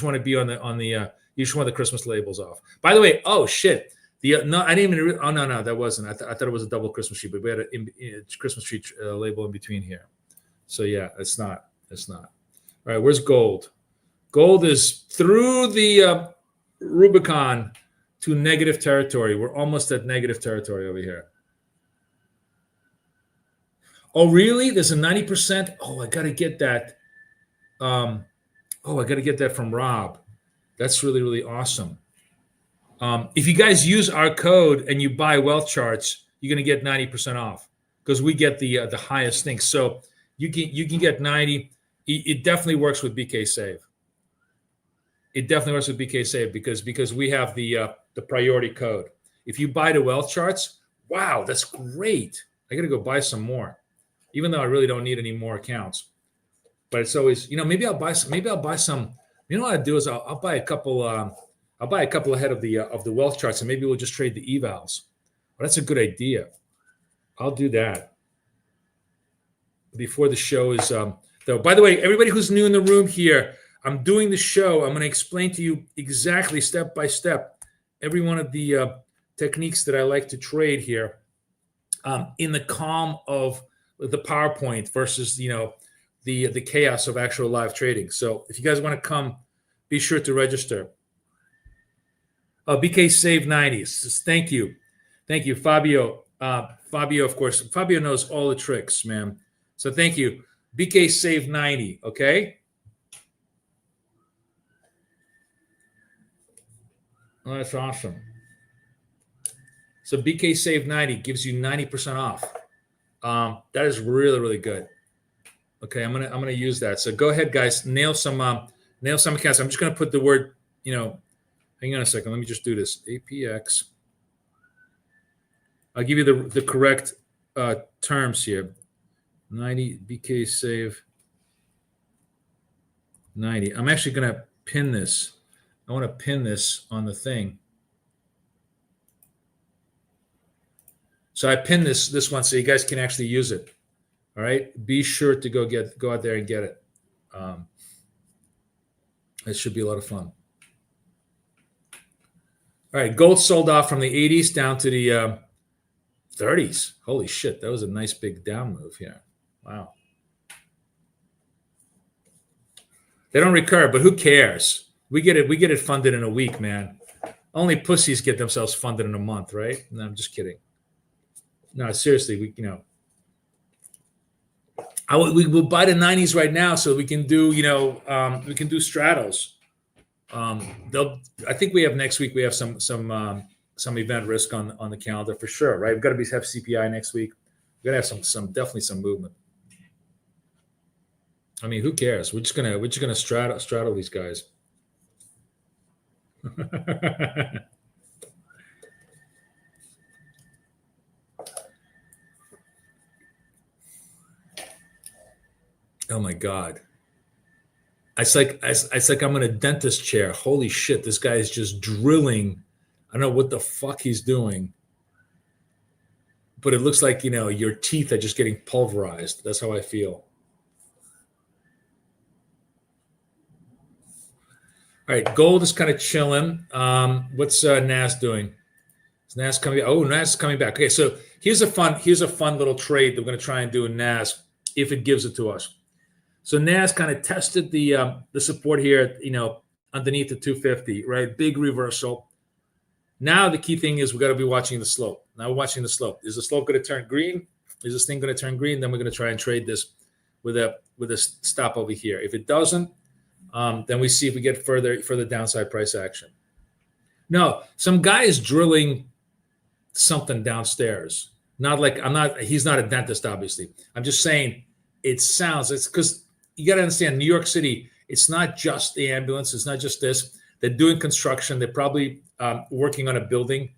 Speaker 2: want to be on the you just want the Christmas labels off. By the way, oh shit. No, I didn't even. Oh no, that wasn't. I thought it was a double Christmas tree, but we had a Christmas tree label in between here. So yeah, it's not. All right, where's gold? Gold is through the Rubicon to negative territory. We're almost at negative territory over here. Oh really? There's a 90%. Oh, I gotta get that. I gotta get that from Rob. That's really, really awesome. If you guys use our code and you buy wealth charts, you're gonna get 90% off because we get the highest thing. So you can get 90. It definitely works with BK Save. It definitely works with BK Save because we have the priority code. If you buy the wealth charts, wow, that's great. I gotta go buy some more, even though I really don't need any more accounts. But it's always, maybe I'll buy some. You know what I'd do is I'll buy a couple. I'll buy a couple ahead of the wealth charts, and maybe we'll just trade the evals. Well, that's a good idea. I'll do that before the show is though. By the way, everybody who's new in the room here, I'm doing the show. I'm going to explain to you exactly step by step every one of the techniques that I like to trade here in the calm of the PowerPoint versus the chaos of actual live trading. So if you guys want to come, be sure to register. BK Save 90s. Thank you, Fabio. Fabio, of course. Fabio knows all the tricks, man. So thank you. BK Save 90, okay? Oh, that's awesome. So BK Save 90 gives you 90% off. That is really, really good. Okay, I'm gonna use that. So go ahead, guys. Nail some accounts. I'm just gonna put the word, hang on a second. Let me just do this. APX. I'll give you the correct terms here. 90 BK Save 90. I'm actually going to pin this. I want to pin this on the thing. So I pinned this one so you guys can actually use it. All right. Be sure to go out there and get it. It should be a lot of fun. All right, gold sold off from the 80s down to the 30s. Holy shit, that was a nice big down move here. Wow. They don't recur, but who cares? We get it funded in a week, man. Only pussies get themselves funded in a month, right? No, I'm just kidding. No, seriously, we will buy the 90s right now so we can do, we can do straddles. I think we have next week. We have some event risk on the calendar for sure, right? We've got to have CPI next week. We're gonna have definitely some movement. I mean, who cares? We're just gonna straddle these guys. Oh my God. It's like I'm in a dentist chair. Holy shit, this guy is just drilling. I don't know what the fuck he's doing. But it looks like, your teeth are just getting pulverized. That's how I feel. All right, gold is kind of chilling. What's NAS doing? Is NAS coming back? Oh, NAS is coming back. Okay, so here's a fun little trade that we're going to try and do in NAS if it gives it to us. So NAS kind of tested the support here, underneath the 250, right? Big reversal. Now the key thing is we got to be watching the slope. Now we're watching the slope. Is the slope going to turn green? Is this thing going to turn green? Then we're going to try and trade this with a stop over here. If it doesn't, then we see if we get further downside price action. No, some guy is drilling something downstairs. He's not a dentist, obviously. I'm just saying it's because you got to understand, New York City, It's not just the ambulance. It's not just this. They're doing construction. They're probably working on a building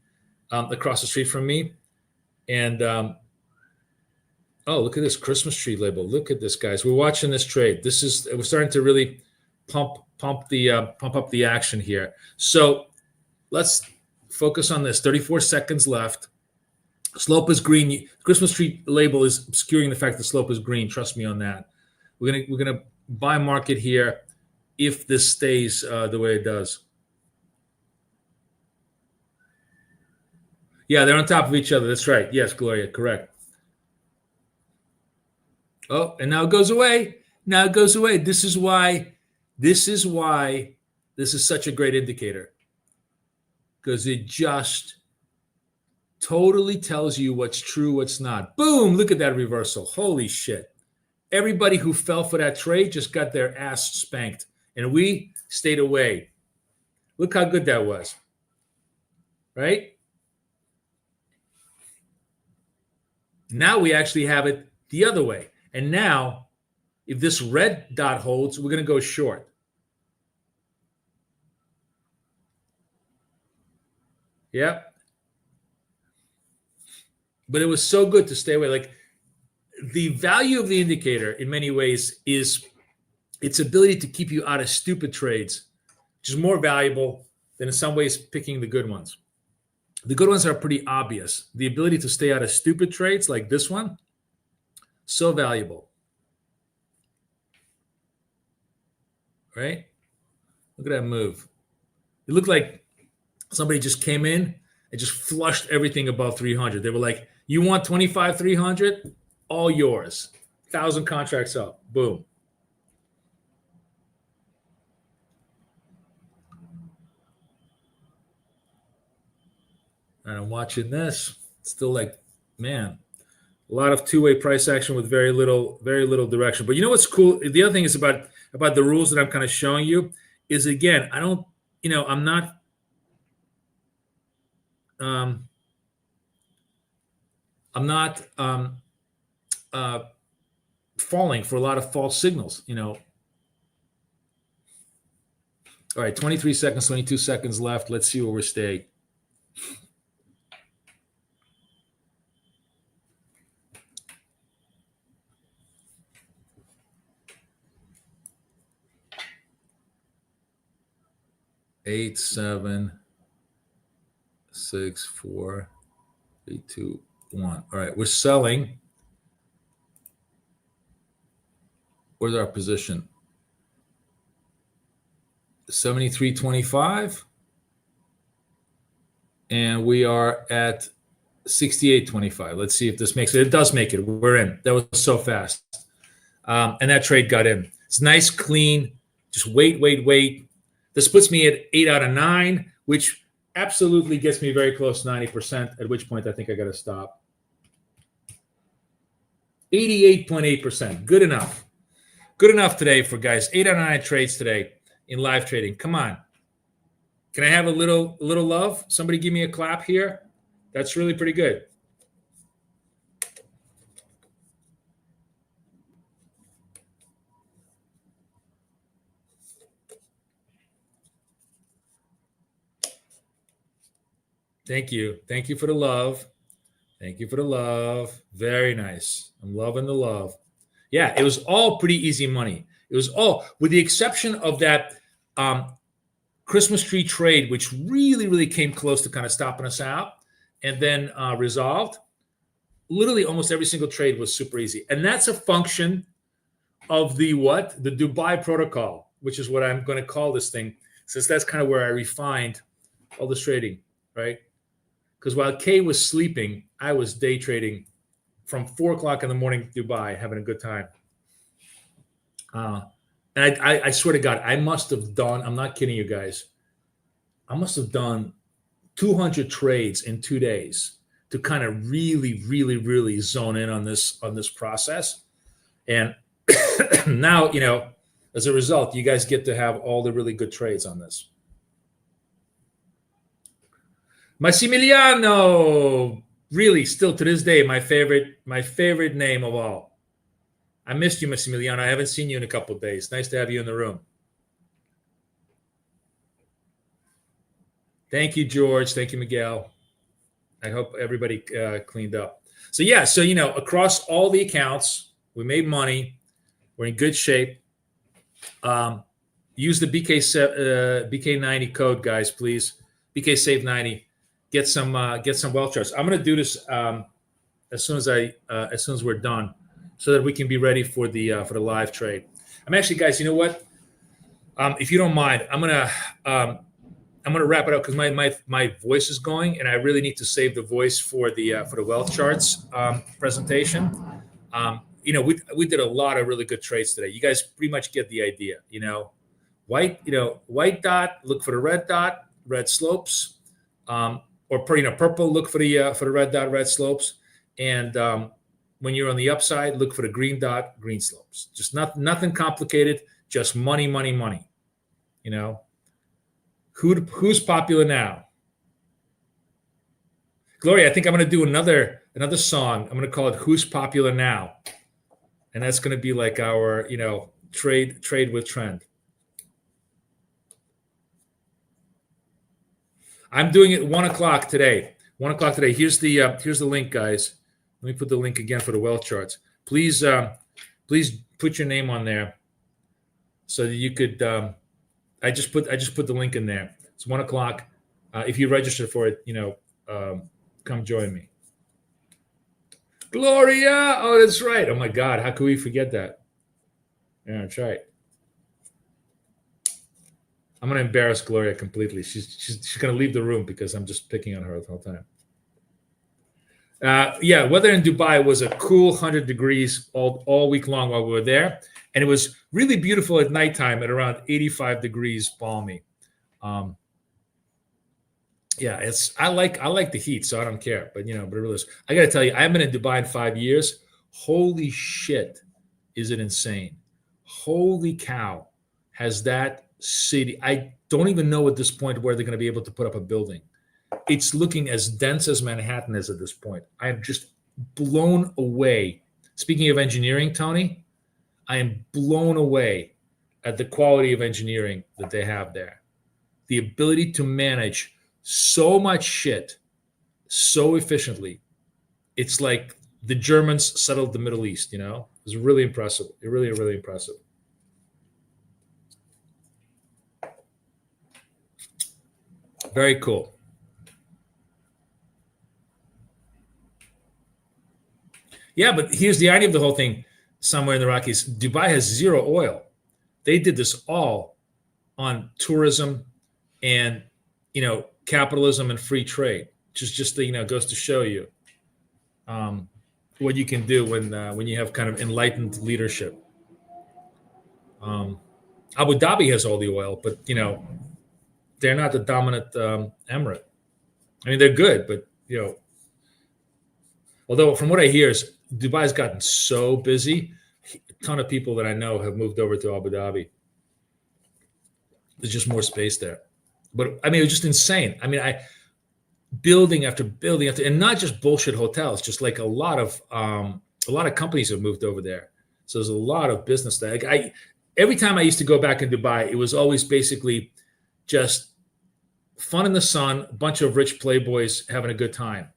Speaker 2: across the street from me. And oh, look at this Christmas tree label. Look at this, guys. We're watching this trade. We're starting to really pump up the action here. So let's focus on this. 34 seconds left. Slope is green. Christmas tree label is obscuring the fact that slope is green. Trust me on that. We're gonna buy market here if this stays the way it does. Yeah, they're on top of each other. That's right. Yes, Gloria, correct. Oh, and now it goes away. Now it goes away. This is why this is such a great indicator, because it just totally tells you what's true, what's not. Boom, look at that reversal. Holy shit. Everybody who fell for that trade just got their ass spanked, and we stayed away. Look how good that was, right? Now we actually have it the other way. And now, if this red dot holds, we're going to go short. Yep. But it was so good to stay away. Like, the value of the indicator in many ways is its ability to keep you out of stupid trades, which is more valuable than in some ways picking the good ones. The good ones are pretty obvious. The ability to stay out of stupid trades like this one, so valuable. Right? Look at that move. It looked like somebody just came in and just flushed everything above 300. They were like, you want 25, 300? All yours. 1,000 contracts up. Boom. And I'm watching this. It's still like, man, a lot of two-way price action with very little direction. But you know what's cool? The other thing is about the rules that I'm kind of showing you is, again, I don't, I'm not falling for a lot of false signals, All right, 23 seconds, 22 seconds left. Let's see where we stay. Eight, 7, 6, 4, 3, 2, 1. All right, we're selling. Where's our position? 73.25. And we are at 68.25. Let's see if this makes it. It does make it. We're in. That was so fast. And that trade got in. It's nice, clean. Just wait. This puts me at 8 out of 9, which absolutely gets me very close to 90%, at which point I think I got to stop. 88.8%. Good enough. Good enough today for guys. 8 out of 9 trades today in live trading. Come on. Can I have a little love? Somebody give me a clap here. That's really pretty good. Thank you. Thank you for the love. Thank you for the love. Very nice. I'm loving the love. Yeah, it was all pretty easy money. It was all, with the exception of that Christmas tree trade, which really came close to kind of stopping us out and then resolved. Literally almost every single trade was super easy. And that's a function of the what? The Dubai protocol, which is what I'm going to call this thing, since that's kind of where I refined all this trading, right? Because while Kay was sleeping, I was day trading from 4 o'clock in the morning in Dubai, having a good time. And I swear to God, I must have done, I'm not kidding you guys, I must have done 200 trades in 2 days to kind of really zone in on this process. And now, as a result, you guys get to have all the really good trades on this. Massimiliano, really, still to this day, my favorite name of all. I missed you, Massimiliano. I haven't seen you in a couple of days. Nice to have you in the room. Thank you, George. Thank you, Miguel. I hope everybody cleaned up. So yeah, so across all the accounts, we made money. We're in good shape. Use the BK90 code, guys, please. BK Save 90. Get some wealth charts. I'm gonna do this as soon as we're done, so that we can be ready for the live trade. I'm actually, guys, you know what? If you don't mind, I'm gonna wrap it up because my voice is going, and I really need to save the voice for the wealth charts presentation. We did a lot of really good trades today. You guys pretty much get the idea. White dot, look for the red dot, red slopes, or purple, look for the red dot, red slopes, and when you're on the upside, look for the green dot, green slopes. Just nothing complicated, just money, money, money. Who's popular now? Gloria, I think I'm going to do another song. I'm going to call it "Who's Popular Now," and that's going to be like our trade with trend. I'm doing it 1 o'clock today. 1 o'clock today. Here's the link, guys. Let me put the link again for the wealth charts. Please put your name on there so that you could. I just put the link in there. It's 1 o'clock. If you register for it, come join me. Gloria, oh, that's right. Oh my God, how could we forget that? Yeah, that's right. I'm gonna embarrass Gloria completely. She's gonna leave the room because I'm just picking on her the whole time. Yeah, weather in Dubai was a cool 100 degrees all week long while we were there, and it was really beautiful at nighttime at around 85 degrees, balmy. Yeah, I like the heat, so I don't care. But but it really is. I got to tell you, I haven't been in Dubai in 5 years. Holy shit, is it insane? Holy cow, has that city? I don't even know at this point where they're going to be able to put up a building. It's looking as dense as Manhattan is at this point. I am just blown away. Speaking of engineering, Tony, I am blown away at the quality of engineering that they have there. The ability to manage so much shit so efficiently. It's like the Germans settled the Middle East, It was really impressive. Really, really impressive. Very cool. Yeah, but here's the idea of the whole thing. Somewhere in the Rockies, Dubai has zero oil. They did this all on tourism and capitalism and free trade. Just goes to show you what you can do when you have kind of enlightened leadership. Abu Dhabi has all the oil, but they're not the dominant emirate. I mean, they're good, but although from what I hear is Dubai's gotten so busy, a ton of people that I know have moved over to Abu Dhabi. There's just more space there. But I mean, it was just insane. I mean, building after building after, and not just bullshit hotels, just like a lot of companies have moved over there. So there's a lot of business there. Like every time I used to go back in Dubai, it was always basically just fun in the sun, a bunch of rich playboys having a good time.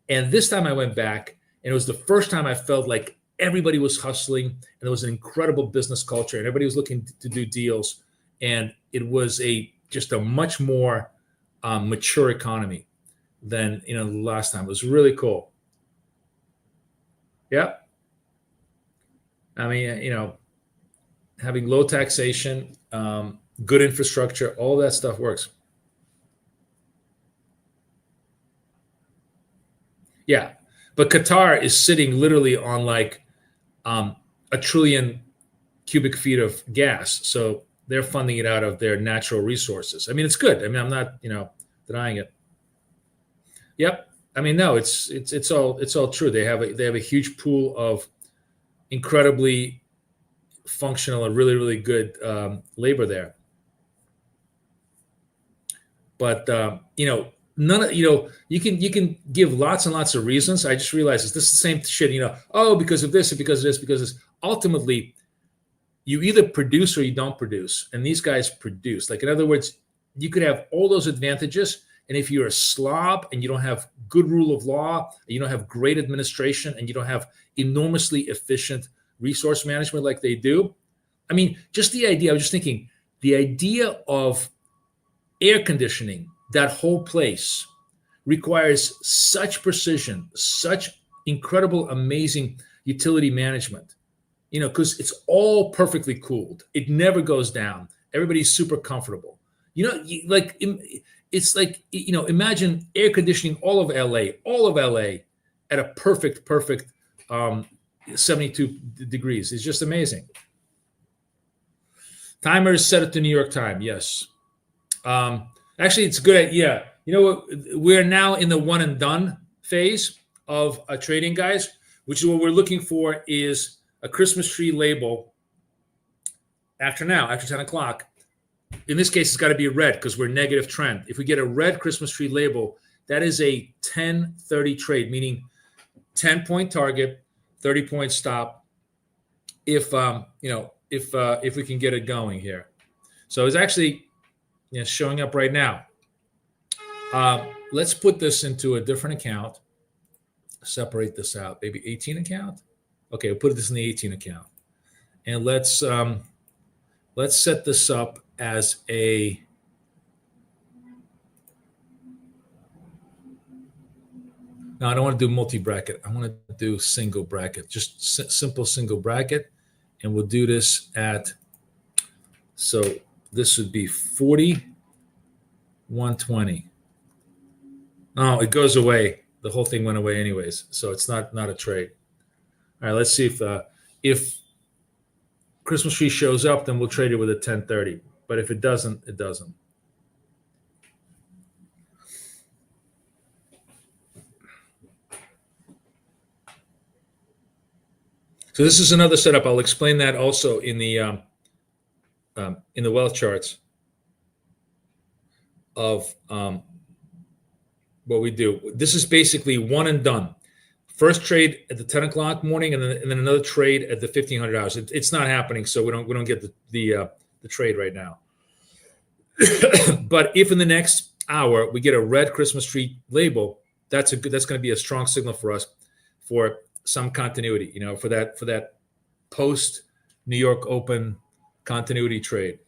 Speaker 2: And this time I went back, and it was the first time I felt like everybody was hustling, and there was an incredible business culture, and everybody was looking to do deals. And it was just a much more mature economy than the last time. It was really cool. Yeah. I mean, having low taxation, good infrastructure, all that stuff works. Yeah. But Qatar is sitting literally on like a trillion cubic feet of gas. So they're funding it out of their natural resources. I mean, it's good. I mean, I'm not, denying it. Yep. I mean, no, it's all true. They have a huge pool of incredibly functional and really, really good labor there. But none of you can give lots and lots of reasons. I just realized this is the same shit. Oh, because of this, or because of this, because of this. Ultimately, you either produce or you don't produce, and these guys produce. Like, in other words, you could have all those advantages. And if you're a slob and you don't have good rule of law, you don't have great administration, and you don't have enormously efficient resource management like they do, I mean, just the idea, I was just thinking, the idea of air conditioning that whole place requires such precision, such incredible, amazing utility management, because it's all perfectly cooled. It never goes down. Everybody's super comfortable. It's like, imagine air conditioning all of LA at a perfect 72 degrees. It's just amazing. Timer is set to New York time. Yes. Actually, it's a good idea. We're now in the one and done phase of trading, guys, which is what we're looking for is a Christmas tree label after 10 o'clock. In this case, it's got to be red because we're negative trend. If we get a red Christmas tree label, that is a 10-30 trade, meaning 10-point target, 30-point stop. If we can get it going here. So it's actually showing up right now. Let's put this into a different account. Separate this out. Maybe 18 account. Okay, we'll put this in the 18 account, and let's set this up as a. No, I don't want to do multi-bracket. I want to do single bracket, just simple single bracket, and we'll do this at. So this would be 40, 120. Oh, it goes away. The whole thing went away anyways, so it's not a trade. All right, let's see if Christmas tree shows up, then we'll trade it with a 1030. But if it doesn't, it doesn't. So this is another setup. I'll explain that also in the wealth charts of what we do. This is basically one and done. First trade at the 10 o'clock morning, and then another trade at the 1500 hours. It's not happening, so we don't get the trade right now. But if in the next hour we get a red Christmas tree label, that's going to be a strong signal for us for some continuity. For that post New York Open continuity trade.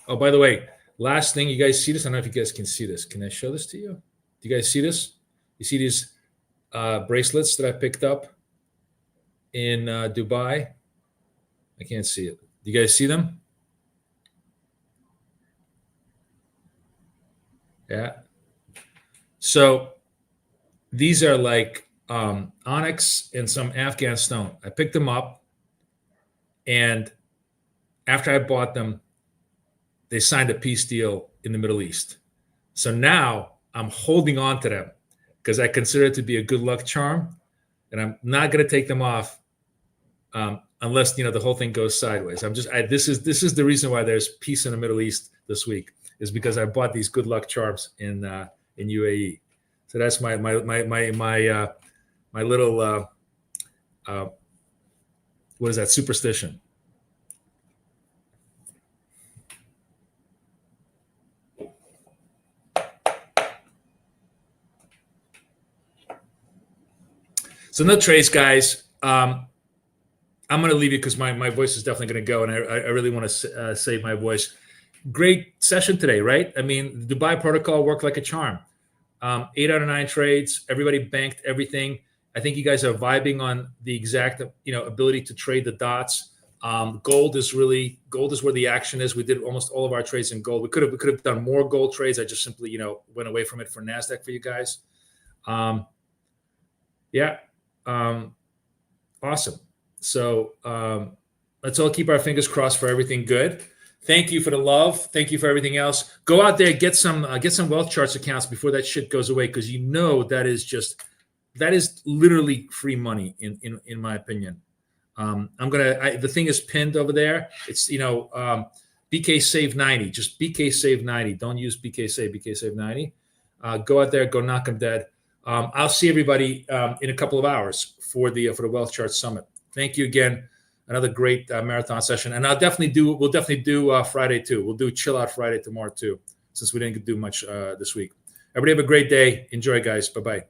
Speaker 2: Oh, by the way, last thing, you guys see this? I don't know if you guys can see this. Can I show this to you? Do you guys see this? You see these bracelets that I picked up in Dubai? I can't see it. Do you guys see them? Yeah. So these are like onyx and some Afghan stone. I picked them up, and after I bought them, they signed a peace deal in the Middle East. So now I'm holding on to them because I consider it to be a good luck charm, and I'm not going to take them off unless the whole thing goes sideways. This is the reason why there's peace in the Middle East this week, is because I bought these good luck charms in UAE. So that's my little what is that, superstition. So no trades, guys. I'm going to leave you because my voice is definitely going to go, and I really want to save my voice. Great session today, right? I mean, the Dubai protocol worked like a charm. 8 out of 9 trades. Everybody banked everything. I think you guys are vibing on the exact ability to trade the dots. Gold is where the action is. We did almost all of our trades in gold. We could have done more gold trades. I just simply went away from it for NASDAQ for you guys. Yeah. Awesome. So let's all keep our fingers crossed for everything good. Thank you for the love. Thank you for everything else. Go out there, get some wealth charts accounts before that shit goes away, because that is literally free money in my opinion. The thing is pinned over there. It's BK Save 90. Just BK Save 90. Don't use BK Save 90. Go out there, go knock them dead. I'll see everybody in a couple of hours for the Wealth Chart Summit. Thank you again. Another great marathon session. And we'll definitely do Friday too. We'll do Chill Out Friday tomorrow too, since we didn't do much this week. Everybody have a great day. Enjoy, guys. Bye-bye.